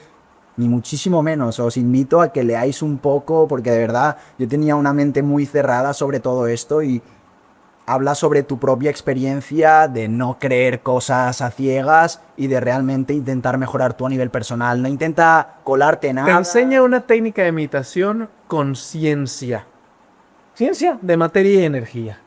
Ni muchísimo menos, os invito a que leáis un poco, porque de verdad yo tenía una mente muy cerrada sobre todo esto y habla sobre tu propia experiencia de no creer cosas a ciegas y de realmente intentar mejorar tú a nivel personal. No intenta colarte nada. Te enseña una técnica de meditación con ciencia. Ciencia de materia y energía.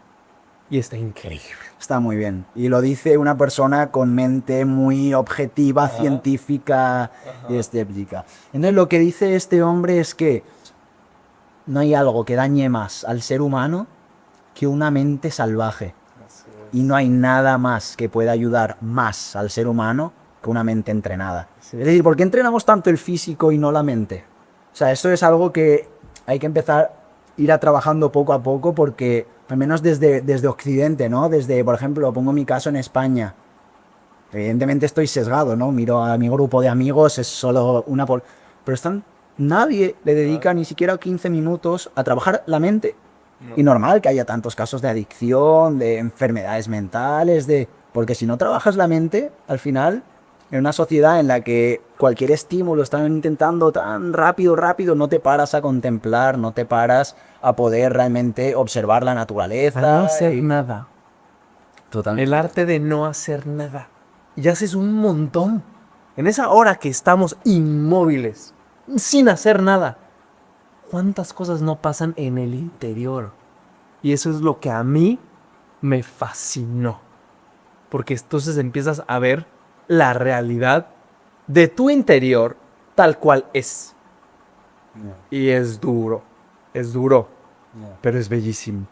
y está increíble. Está muy bien. Y lo dice una persona con mente muy objetiva, científica y escéptica. Entonces lo que dice este hombre es que no hay algo que dañe más al ser humano que una mente salvaje. Y no hay nada más que pueda ayudar más al ser humano que una mente entrenada. Es decir, ¿por qué entrenamos tanto el físico y no la mente? O sea, esto es algo que hay que empezar a ir a trabajando poco a poco porque, al menos desde Occidente, ¿no? Desde, por ejemplo, pongo mi caso en España. Evidentemente estoy sesgado, ¿no? Miro a mi grupo de amigos, es solo una... Pero nadie le dedica ni siquiera 15 minutos a trabajar la mente. Y normal que haya tantos casos de adicción, de enfermedades mentales, porque si no trabajas la mente, al final, en una sociedad en la que cualquier estímulo están intentando tan rápido, no te paras a contemplar, no te paras a poder realmente observar la naturaleza. A no hacer nada. Total. El arte de no hacer nada. Y haces un montón. En esa hora que estamos inmóviles, sin hacer nada, ¿cuántas cosas no pasan en el interior? Y eso es lo que a mí me fascinó. Porque entonces empiezas a ver la realidad de tu interior tal cual es. Y es duro, pero es bellísimo.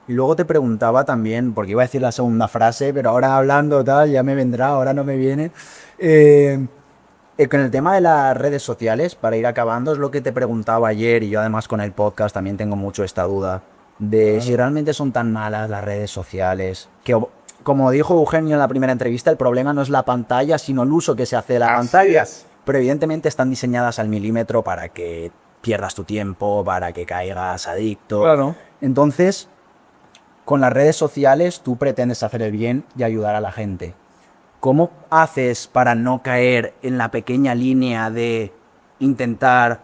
Y luego te preguntaba también, porque iba a decir la segunda frase, pero ahora hablando tal, ya me vendrá, ahora no me viene. Con el tema de las redes sociales, para ir acabando, es lo que te preguntaba ayer, y yo además con el podcast también tengo mucho esta duda, de si realmente son tan malas las redes sociales, que como dijo Eugenio en la primera entrevista, el problema no es la pantalla, sino el uso que se hace de la pantalla. Pero evidentemente están diseñadas al milímetro para que pierdas tu tiempo, para que caigas adicto. Claro. Entonces, con las redes sociales tú pretendes hacer el bien y ayudar a la gente. ¿Cómo haces para no caer en la pequeña línea de intentar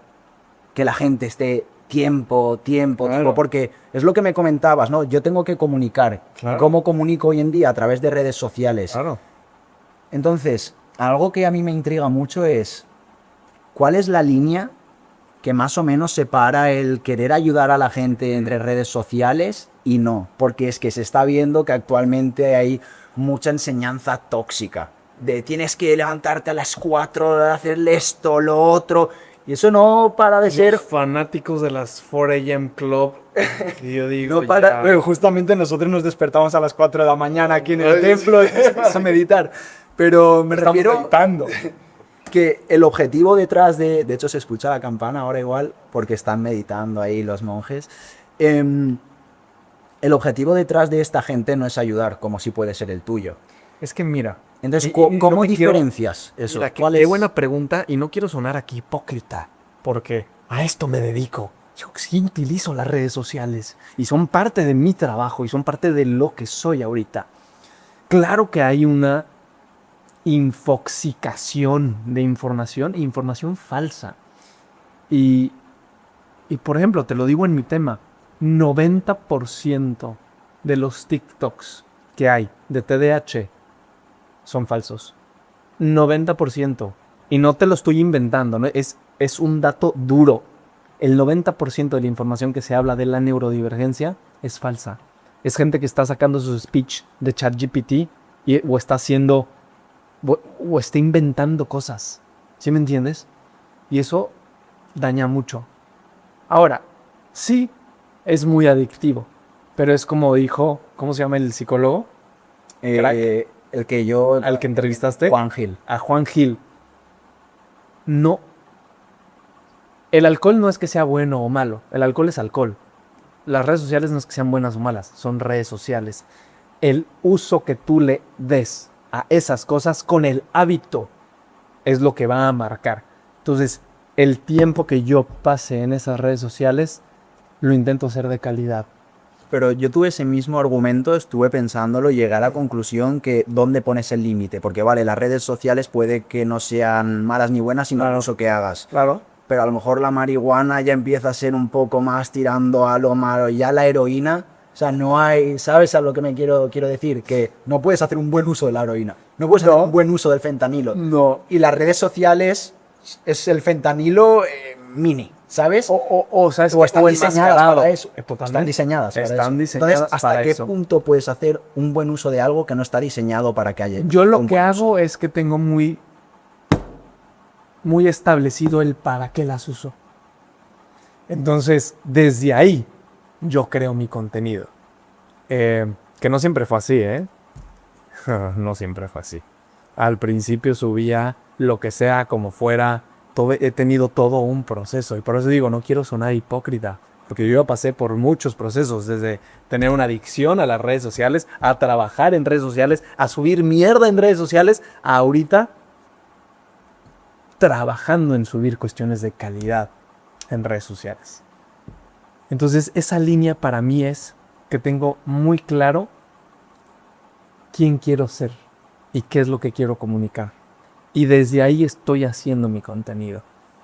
que la gente esté tiempo? Porque es lo que me comentabas, ¿no? Yo tengo que comunicar. Claro. ¿Cómo comunico hoy en día? A través de redes sociales. Claro. Entonces, algo que a mí me intriga mucho es ¿cuál es la línea que más o menos separa el querer ayudar a la gente entre redes sociales y no? Porque es que se está viendo que actualmente hay mucha enseñanza tóxica. De tienes que levantarte a las 4, hacerle esto, lo otro. Y eso no para de ser... fanáticos de las 4 AM Club. Y yo digo, No para... ya. Justamente nosotros nos despertamos a las 4 de la mañana aquí en el templo y a meditar. Pero me refiero... meditando. Que el objetivo detrás de hecho se escucha la campana ahora igual porque están meditando ahí los monjes, el objetivo detrás de esta gente no es ayudar como si puede ser el tuyo. Es que mira. Entonces, y ¿cómo lo que quiero- diferencias eso? Mira, ¿Cuál qué es? buena pregunta y no quiero sonar aquí hipócrita porque a esto me dedico. Yo sí utilizo las redes sociales y son parte de mi trabajo y son parte de lo que soy ahorita. Claro que hay una infoxicación de información falsa. Y por ejemplo, te lo digo en mi tema, 90% de los TikToks que hay de TDAH son falsos. 90%. Y no te lo estoy inventando, ¿no? Es un dato duro. El 90% de la información que se habla de la neurodivergencia es falsa. Es gente que está sacando su speech de ChatGPT o está haciendo o está inventando cosas. ¿Sí me entiendes? Y eso daña mucho. Ahora, sí, es muy adictivo. Pero es como dijo, ¿cómo se llama el psicólogo? El que yo... Al que entrevistaste. Juan Gil. A Juan Gil. No. El alcohol no es que sea bueno o malo. El alcohol es alcohol. Las redes sociales no es que sean buenas o malas. Son redes sociales. El uso que tú le des a esas cosas con el hábito es lo que va a marcar. Entonces, el tiempo que yo pase en esas redes sociales lo intento hacer de calidad. Pero yo tuve ese mismo argumento, estuve pensándolo y llegué a la conclusión que ¿dónde pones el límite? Porque vale, las redes sociales puede que no sean malas ni buenas, sino el uso que hagas. Claro. Pero a lo mejor la marihuana ya empieza a ser un poco más tirando a lo malo. Ya la heroína, o sea, no hay... ¿Sabes a lo que me quiero decir? Que no puedes hacer un buen uso de la heroína. No puedes hacer un buen uso del fentanilo. No. Y las redes sociales es el fentanilo mini. ¿sabes? ¿sabes? O están diseñadas enmascarado. para eso. Totalmente. Están diseñadas para Están eso. diseñadas Entonces, ¿hasta para qué eso. punto puedes hacer un buen uso de algo que no está diseñado para que haya Yo lo un que buen uso? hago es que tengo muy establecido el para qué las uso. Entonces, desde ahí, yo creo mi contenido. Que no siempre fue así, ¿eh? No siempre fue así. Al principio subía lo que sea, como fuera. He tenido todo un proceso. Y por eso digo, no quiero sonar hipócrita. Porque yo ya pasé por muchos procesos. Desde tener una adicción a las redes sociales, a trabajar en redes sociales, a subir mierda en redes sociales, a ahorita trabajando en subir cuestiones de calidad en redes sociales. Entonces, esa línea para mí es que tengo muy claro quién quiero ser y qué es lo que quiero comunicar. Y desde ahí estoy haciendo mi contenido.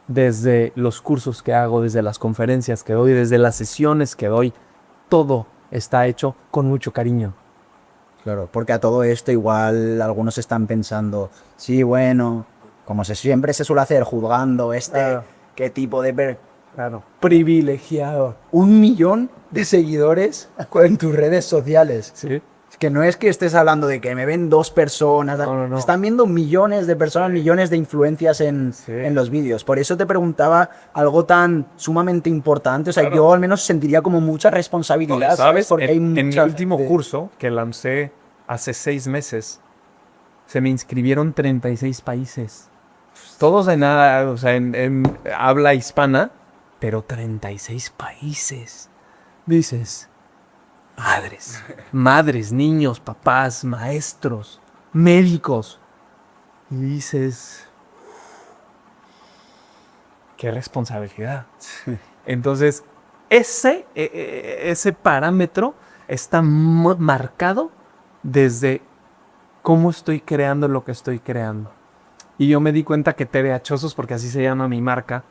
Desde los cursos que hago, desde las conferencias que doy, desde las sesiones que doy, todo está hecho con mucho cariño. Claro, porque a todo esto igual algunos están pensando, sí, bueno, como siempre se suele hacer, juzgando Claro. qué tipo de... Claro. Privilegiado. 1 millón de seguidores en tus redes sociales. ¿Sí? Es que no es que estés hablando de que me ven 2 personas. No. Están viendo millones de personas, millones de influencias en los vídeos. Por eso te preguntaba algo tan sumamente importante. O sea, Claro. yo al menos sentiría como mucha responsabilidad, ¿sabes? Porque hay en mi mucha último gente- curso que lancé hace 6 meses, se me inscribieron 36 países. Todos en nada, o sea, en habla hispana, pero 36 países. Dices, madres, niños, papás, maestros, médicos. Y dices, qué responsabilidad. Entonces, ese parámetro está marcado desde cómo estoy creando lo que estoy creando. Y yo me di cuenta que TDAchosos, porque así se llama mi marca,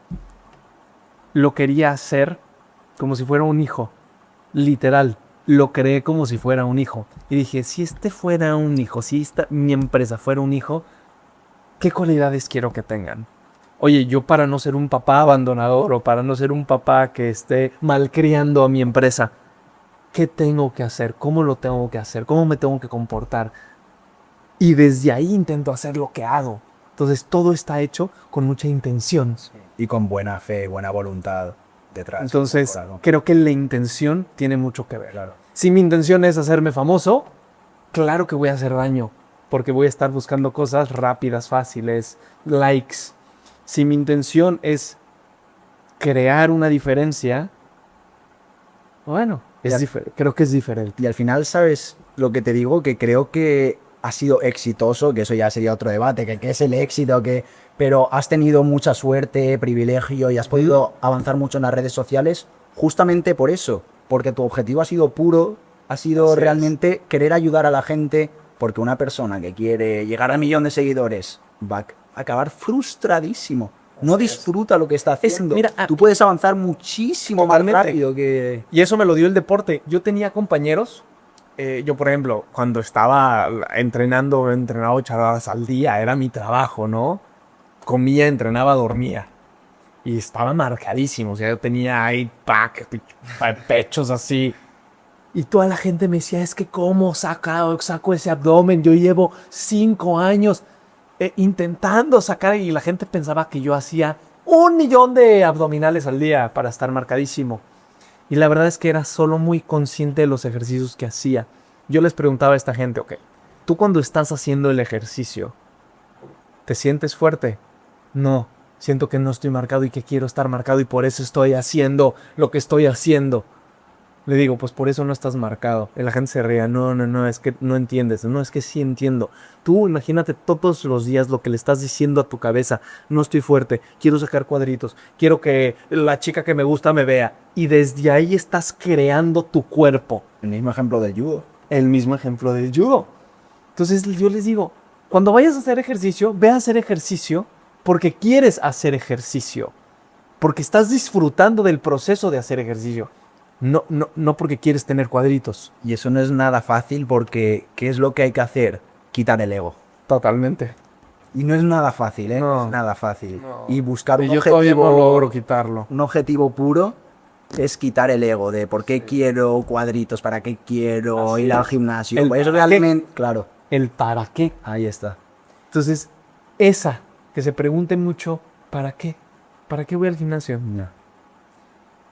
lo quería hacer como si fuera un hijo. Literal, lo creé como si fuera un hijo. Y dije, si este fuera un hijo, si mi empresa fuera un hijo, ¿qué cualidades quiero que tengan? Oye, yo para no ser un papá abandonador o para no ser un papá que esté malcriando a mi empresa, ¿qué tengo que hacer? ¿Cómo lo tengo que hacer? ¿Cómo me tengo que comportar? Y desde ahí intento hacer lo que hago. Entonces todo está hecho con mucha intención. Y con buena fe, buena voluntad detrás. Entonces Claro. creo que la intención tiene mucho que ver. Claro. Si mi intención es hacerme famoso, claro que voy a hacer daño. Porque voy a estar buscando cosas rápidas, fáciles, likes. Si mi intención es crear una diferencia, bueno, creo que es diferente. Y al final, ¿sabes lo que te digo? Que creo que has sido exitoso, que eso ya sería otro debate, que qué es el éxito, pero has tenido mucha suerte, privilegio y has podido avanzar mucho en las redes sociales justamente por eso, porque tu objetivo ha sido puro, ha sido realmente querer ayudar a la gente, porque una persona que quiere llegar al 1.000.000 de seguidores va a acabar frustradísimo. No disfruta lo que está haciendo. mira, Tú puedes avanzar muchísimo más Totalmente. rápido que... Y eso me lo dio el deporte. Yo tenía compañeros, yo por ejemplo, cuando estaba entrenaba 8 horas al día, era mi trabajo, ¿no? Comía, entrenaba, dormía. Y estaba marcadísimo, o sea, yo tenía 8-pack, pechos así. Y toda la gente me decía, es que cómo saco ese abdomen, yo llevo 5 años intentando sacar, y la gente pensaba que yo hacía 1.000.000 de abdominales al día para estar marcadísimo. Y la verdad es que era solo muy consciente de los ejercicios que hacía. Yo les preguntaba a esta gente, ok, tú cuando estás haciendo el ejercicio, ¿te sientes fuerte? No, siento que no estoy marcado y que quiero estar marcado y por eso estoy haciendo lo que estoy haciendo. Le digo, pues por eso no estás marcado. Y la gente se ría, no, es que no entiendes. No, es que sí entiendo. Tú imagínate todos los días lo que le estás diciendo a tu cabeza. No estoy fuerte, quiero sacar cuadritos, quiero que la chica que me gusta me vea. Y desde ahí estás creando tu cuerpo. El mismo ejemplo del judo. El mismo ejemplo del judo. Entonces yo les digo, cuando vayas a hacer ejercicio, ve a hacer ejercicio porque quieres hacer ejercicio. Porque estás disfrutando del proceso de hacer ejercicio. No porque quieres tener cuadritos. Y eso no es nada fácil porque ¿qué es lo que hay que hacer? Quitar el ego. Totalmente. Y no es nada fácil, ¿eh? No. No es nada fácil. No. Y buscar un Y yo todavía no objetivo, logro quitarlo. un objetivo puro es quitar el ego de por qué quiero cuadritos, para qué quiero Así ir al es. gimnasio. El Pues para realmente, claro, El para qué. ahí está. Entonces, esa, que se pregunte mucho, ¿para qué? ¿Para qué voy al gimnasio?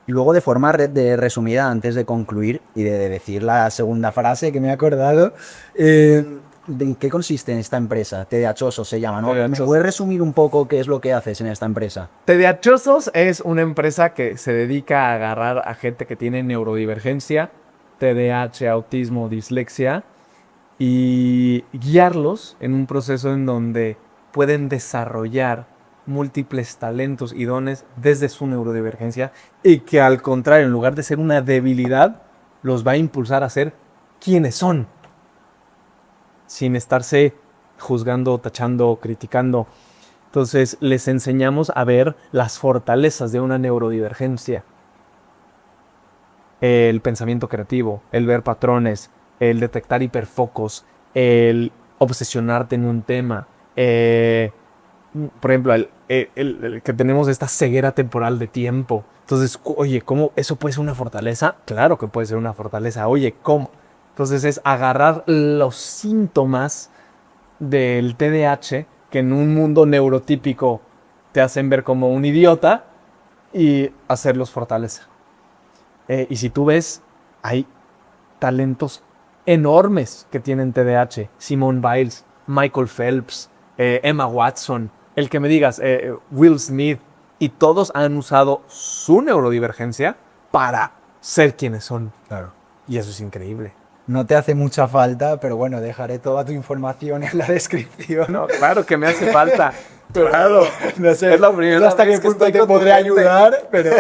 Y luego de forma resumida, antes de concluir y de decir la segunda frase que me he acordado, ¿en qué consiste en esta empresa? TDHosos se llama, ¿no? ¿Me TDHosos. puedes resumir un poco qué es lo que haces en esta empresa? TDHosos es una empresa que se dedica a agarrar a gente que tiene neurodivergencia, TDAH, autismo, dislexia, y guiarlos en un proceso en donde pueden desarrollar múltiples talentos y dones desde su neurodivergencia y que al contrario, en lugar de ser una debilidad, los va a impulsar a ser quienes son, sin estarse juzgando, tachando, criticando. Entonces les enseñamos a ver las fortalezas de una neurodivergencia. El pensamiento creativo, el ver patrones, el detectar hiperfocos, el obsesionarte en un tema. Por ejemplo, el que tenemos esta ceguera temporal de tiempo. Entonces, oye, ¿cómo eso puede ser una fortaleza? Claro que puede ser una fortaleza. Oye, ¿cómo? Entonces es agarrar los síntomas del TDAH que en un mundo neurotípico te hacen ver como un idiota y hacerlos fortaleza. Y si tú ves, hay talentos enormes que tienen TDAH. Simone Biles, Michael Phelps, Emma Watson, el que me digas, Will Smith, y todos han usado su neurodivergencia para ser quienes son. Claro. Y eso es increíble. No te hace mucha falta, pero bueno, dejaré toda tu información en la descripción. No, claro que me hace falta. Claro. No sé Es la primera hasta vez qué que punto estoy te con tu podré gente. ayudar, pero...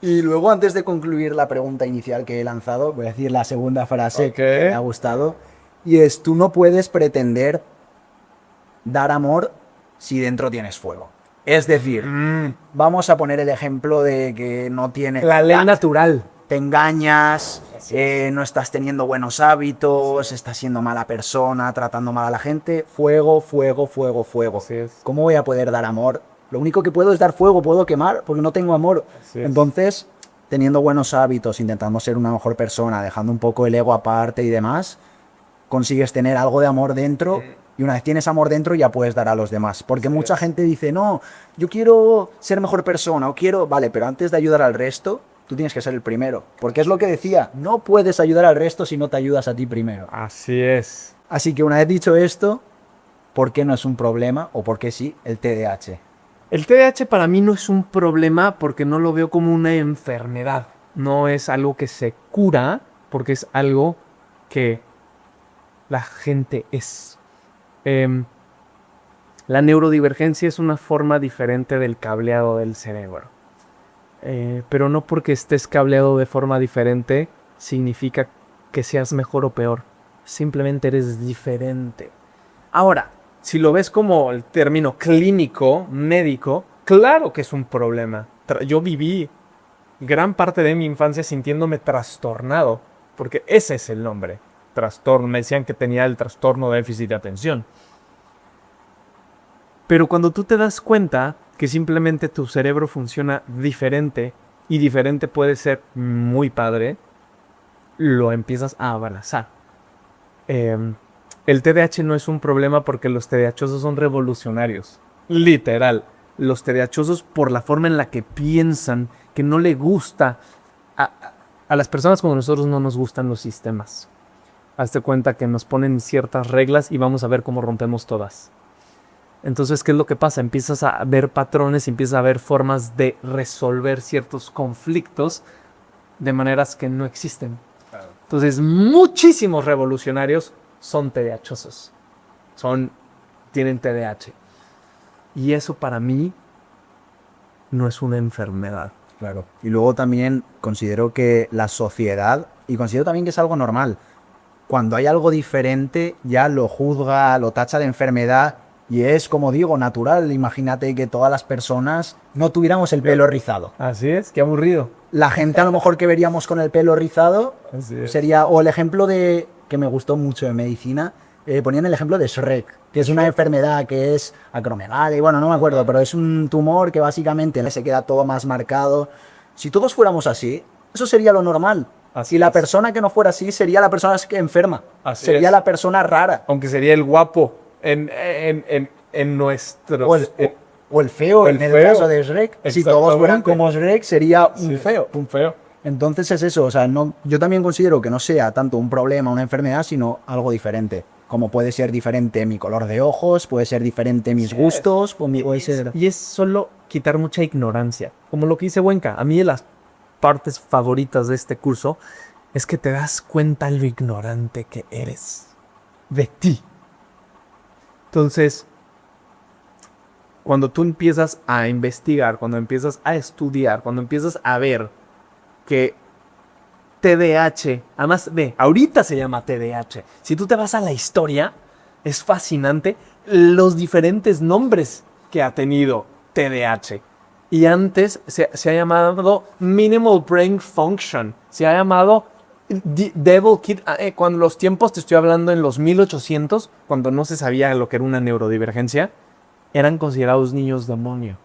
Y luego, antes de concluir la pregunta inicial que he lanzado, voy a decir la segunda frase Ok. que me ha gustado. Y es, tú no puedes pretender dar amor si dentro tienes fuego. Es decir, vamos a poner el ejemplo de que no tienes... La ley natural. Te engañas, no estás teniendo buenos hábitos, estás siendo mala persona, tratando mal a la gente. Fuego, fuego, fuego, fuego. Así es. ¿Cómo voy a poder dar amor? Lo único que puedo es dar fuego, puedo quemar porque no tengo amor. Así es. Entonces, teniendo buenos hábitos, intentando ser una mejor persona, dejando un poco el ego aparte y demás, consigues tener algo de amor dentro. Y una vez tienes amor dentro ya puedes dar a los demás. Porque mucha gente dice, no, yo quiero ser mejor persona o quiero... Vale, pero antes de ayudar al resto, tú tienes que ser el primero. Porque es lo que decía, no puedes ayudar al resto si no te ayudas a ti primero. Así es. Así que una vez dicho esto, ¿por qué no es un problema o por qué sí el TDAH? El TDAH para mí no es un problema porque no lo veo como una enfermedad. No es algo que se cura porque es algo que la gente es. La neurodivergencia es una forma diferente del cableado del cerebro. Pero no porque estés cableado de forma diferente significa que seas mejor o peor. Simplemente eres diferente. Ahora, si lo ves como el término clínico, médico, claro que es un problema. Yo viví gran parte de mi infancia sintiéndome trastornado, porque ese es el nombre, trastorno. Me decían que tenía el trastorno de déficit de atención. Pero cuando tú te das cuenta que simplemente tu cerebro funciona diferente, y diferente puede ser muy padre, lo empiezas a abrazar. El TDAH no es un problema porque los TDAHosos son revolucionarios. Literal. Los TDAHosos por la forma en la que piensan, que no le gusta. A las personas como nosotros no nos gustan los sistemas. Hazte cuenta que nos ponen ciertas reglas y vamos a ver cómo rompemos todas. Entonces, ¿qué es lo que pasa? Empiezas a ver patrones, empiezas a ver formas de resolver ciertos conflictos de maneras que no existen. Entonces, muchísimos revolucionarios son TDAHosos. Tienen TDAH. Y eso para mí no es una enfermedad. Claro. Y luego también considero que la sociedad, y considero también que es algo normal, cuando hay algo diferente ya lo juzga, lo tacha de enfermedad y es, como digo, natural. Imagínate que todas las personas no tuviéramos el pelo rizado. Así es, qué aburrido. La gente a lo mejor que veríamos con el pelo rizado Así es. sería, o el ejemplo de que me gustó mucho de medicina, ponían el ejemplo de Shrek, que es una enfermedad que es acromegalia, y bueno, no me acuerdo, pero es un tumor que básicamente se queda todo más marcado. Si todos fuéramos así, eso sería lo normal. Así Y la es. persona que no fuera así sería la persona que enferma. Así Sería es. la persona rara. Aunque sería el guapo en nuestro... O el feo, o el en el feo. caso de Shrek. Si todos fueran Exactamente. como Shrek, sería un Sí, feo. Un feo. Entonces es eso, o sea, no, yo también considero que no sea tanto un problema, una enfermedad, sino algo diferente. Como puede ser diferente mi color de ojos, puede ser diferente mis gustos, puede ser... Y es solo quitar mucha ignorancia. Como lo que dice Wenka. A mí de las partes favoritas de este curso es que te das cuenta lo ignorante que eres de ti. Entonces, cuando tú empiezas a investigar, cuando empiezas a estudiar, cuando empiezas a ver que TDAH, además ahorita se llama TDAH. Si tú te vas a la historia, es fascinante los diferentes nombres que ha tenido TDAH. Y antes se ha llamado Minimal Brain Function, se ha llamado Devil Kid. Cuando los tiempos, te estoy hablando en los 1800, cuando no se sabía lo que era una neurodivergencia, eran considerados niños demonio.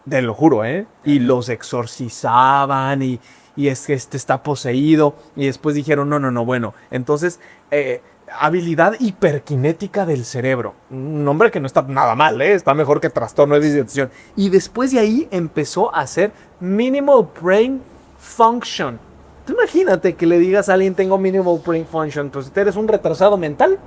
Te lo juro, ¿eh? Y los exorcizaban y es que este está poseído. Y después dijeron, no, bueno. Entonces, habilidad hiperkinética del cerebro. Un nombre que no está nada mal, ¿eh? Está mejor que trastorno de déficit de atención. Y después de ahí empezó a hacer Minimal Brain Function. Tú imagínate que le digas a alguien, tengo Minimal Brain Function, pues eres un retrasado mental.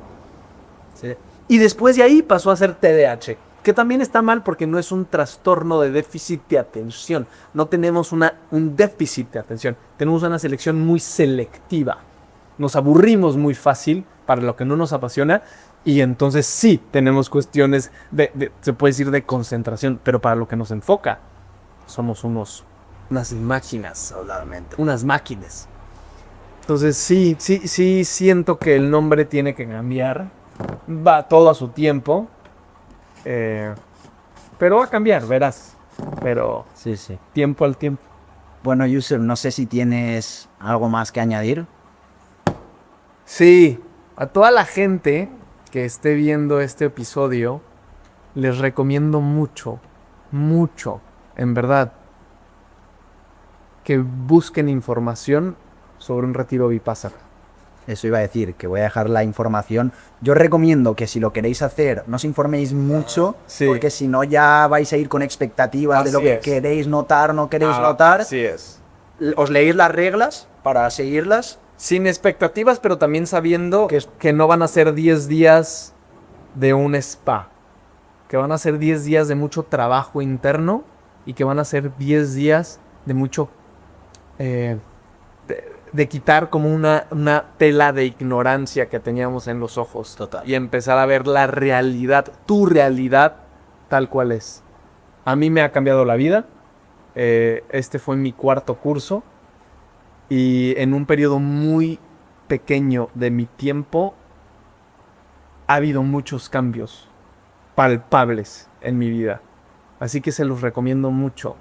Sí. Y después de ahí pasó a ser TDAH, que también está mal porque no es un trastorno de déficit de atención. No tenemos un déficit de atención, tenemos una selección muy selectiva. Nos aburrimos muy fácil para lo que no nos apasiona y entonces sí tenemos cuestiones se puede decir de concentración, pero para lo que nos enfoca somos unas máquinas, Totalmente. unas máquinas. Entonces sí siento que el nombre tiene que cambiar. Va todo a su tiempo. Pero va a cambiar, verás. Pero Sí, sí. tiempo al tiempo. Bueno, Yusef, no sé si tienes algo más que añadir. Sí, a toda la gente que esté viendo este episodio, les recomiendo mucho, en verdad, que busquen información sobre un retiro vipassana. Eso iba a decir, que voy a dejar la información. Yo recomiendo que si lo queréis hacer, no os informéis mucho, Sí. porque si no ya vais a ir con expectativas de lo Así que es. queréis notar, no queréis notar. Así es. Os leéis las reglas para seguirlas. Sin expectativas, pero también sabiendo que no van a ser 10 días de un spa. Que van a ser 10 días de mucho trabajo interno y que van a ser 10 días de mucho... de quitar como una tela de ignorancia que teníamos en los ojos. Total. Y empezar a ver la realidad, tu realidad, tal cual es. A mí me ha cambiado la vida. Este fue mi cuarto curso. Y en un periodo muy pequeño de mi tiempo ha habido muchos cambios palpables en mi vida. Así que se los recomiendo mucho.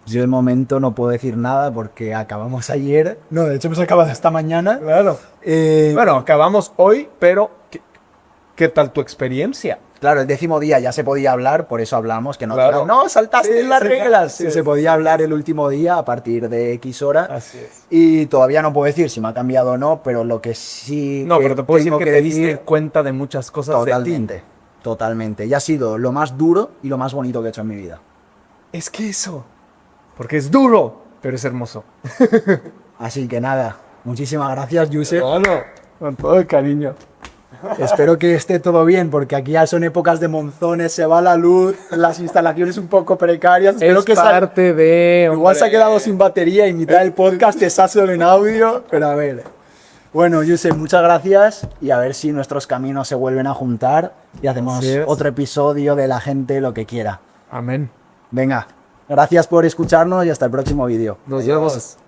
Yo de momento no puedo decir nada porque acabamos ayer. No, de hecho hemos acabado esta mañana. Claro. Eh, Bueno, acabamos hoy, pero ¿qué tal tu experiencia? Claro, el 10º día ya se podía hablar, por eso hablamos, que no, Claro. no saltaste Sí, las sí, reglas. sí, Se podía hablar el último día a partir de X hora. Así es. Y todavía no puedo decir si me ha cambiado o no, pero lo que sí No, que pero te puedo decir tengo que te diste cuenta de muchas cosas de ti. totalmente, totalmente. Y ha sido lo más duro y lo más bonito que he hecho en mi vida. Es que eso. Porque es duro, pero es hermoso. Así que nada, muchísimas gracias, Yusef. Bueno, con todo el cariño. Espero que esté todo bien, porque aquí ya son épocas de monzones, se va la luz, las instalaciones un poco precarias. Espero Es que parte de... igual se ha hombre. quedado sin batería y mitad del podcast está solo en audio, pero a ver. Bueno, Yusef, muchas gracias y a ver si nuestros caminos se vuelven a juntar y hacemos Así es. otro episodio de La Gente Lo Que Quiera. Amén. Venga, gracias por escucharnos y hasta el próximo vídeo. Nos vemos.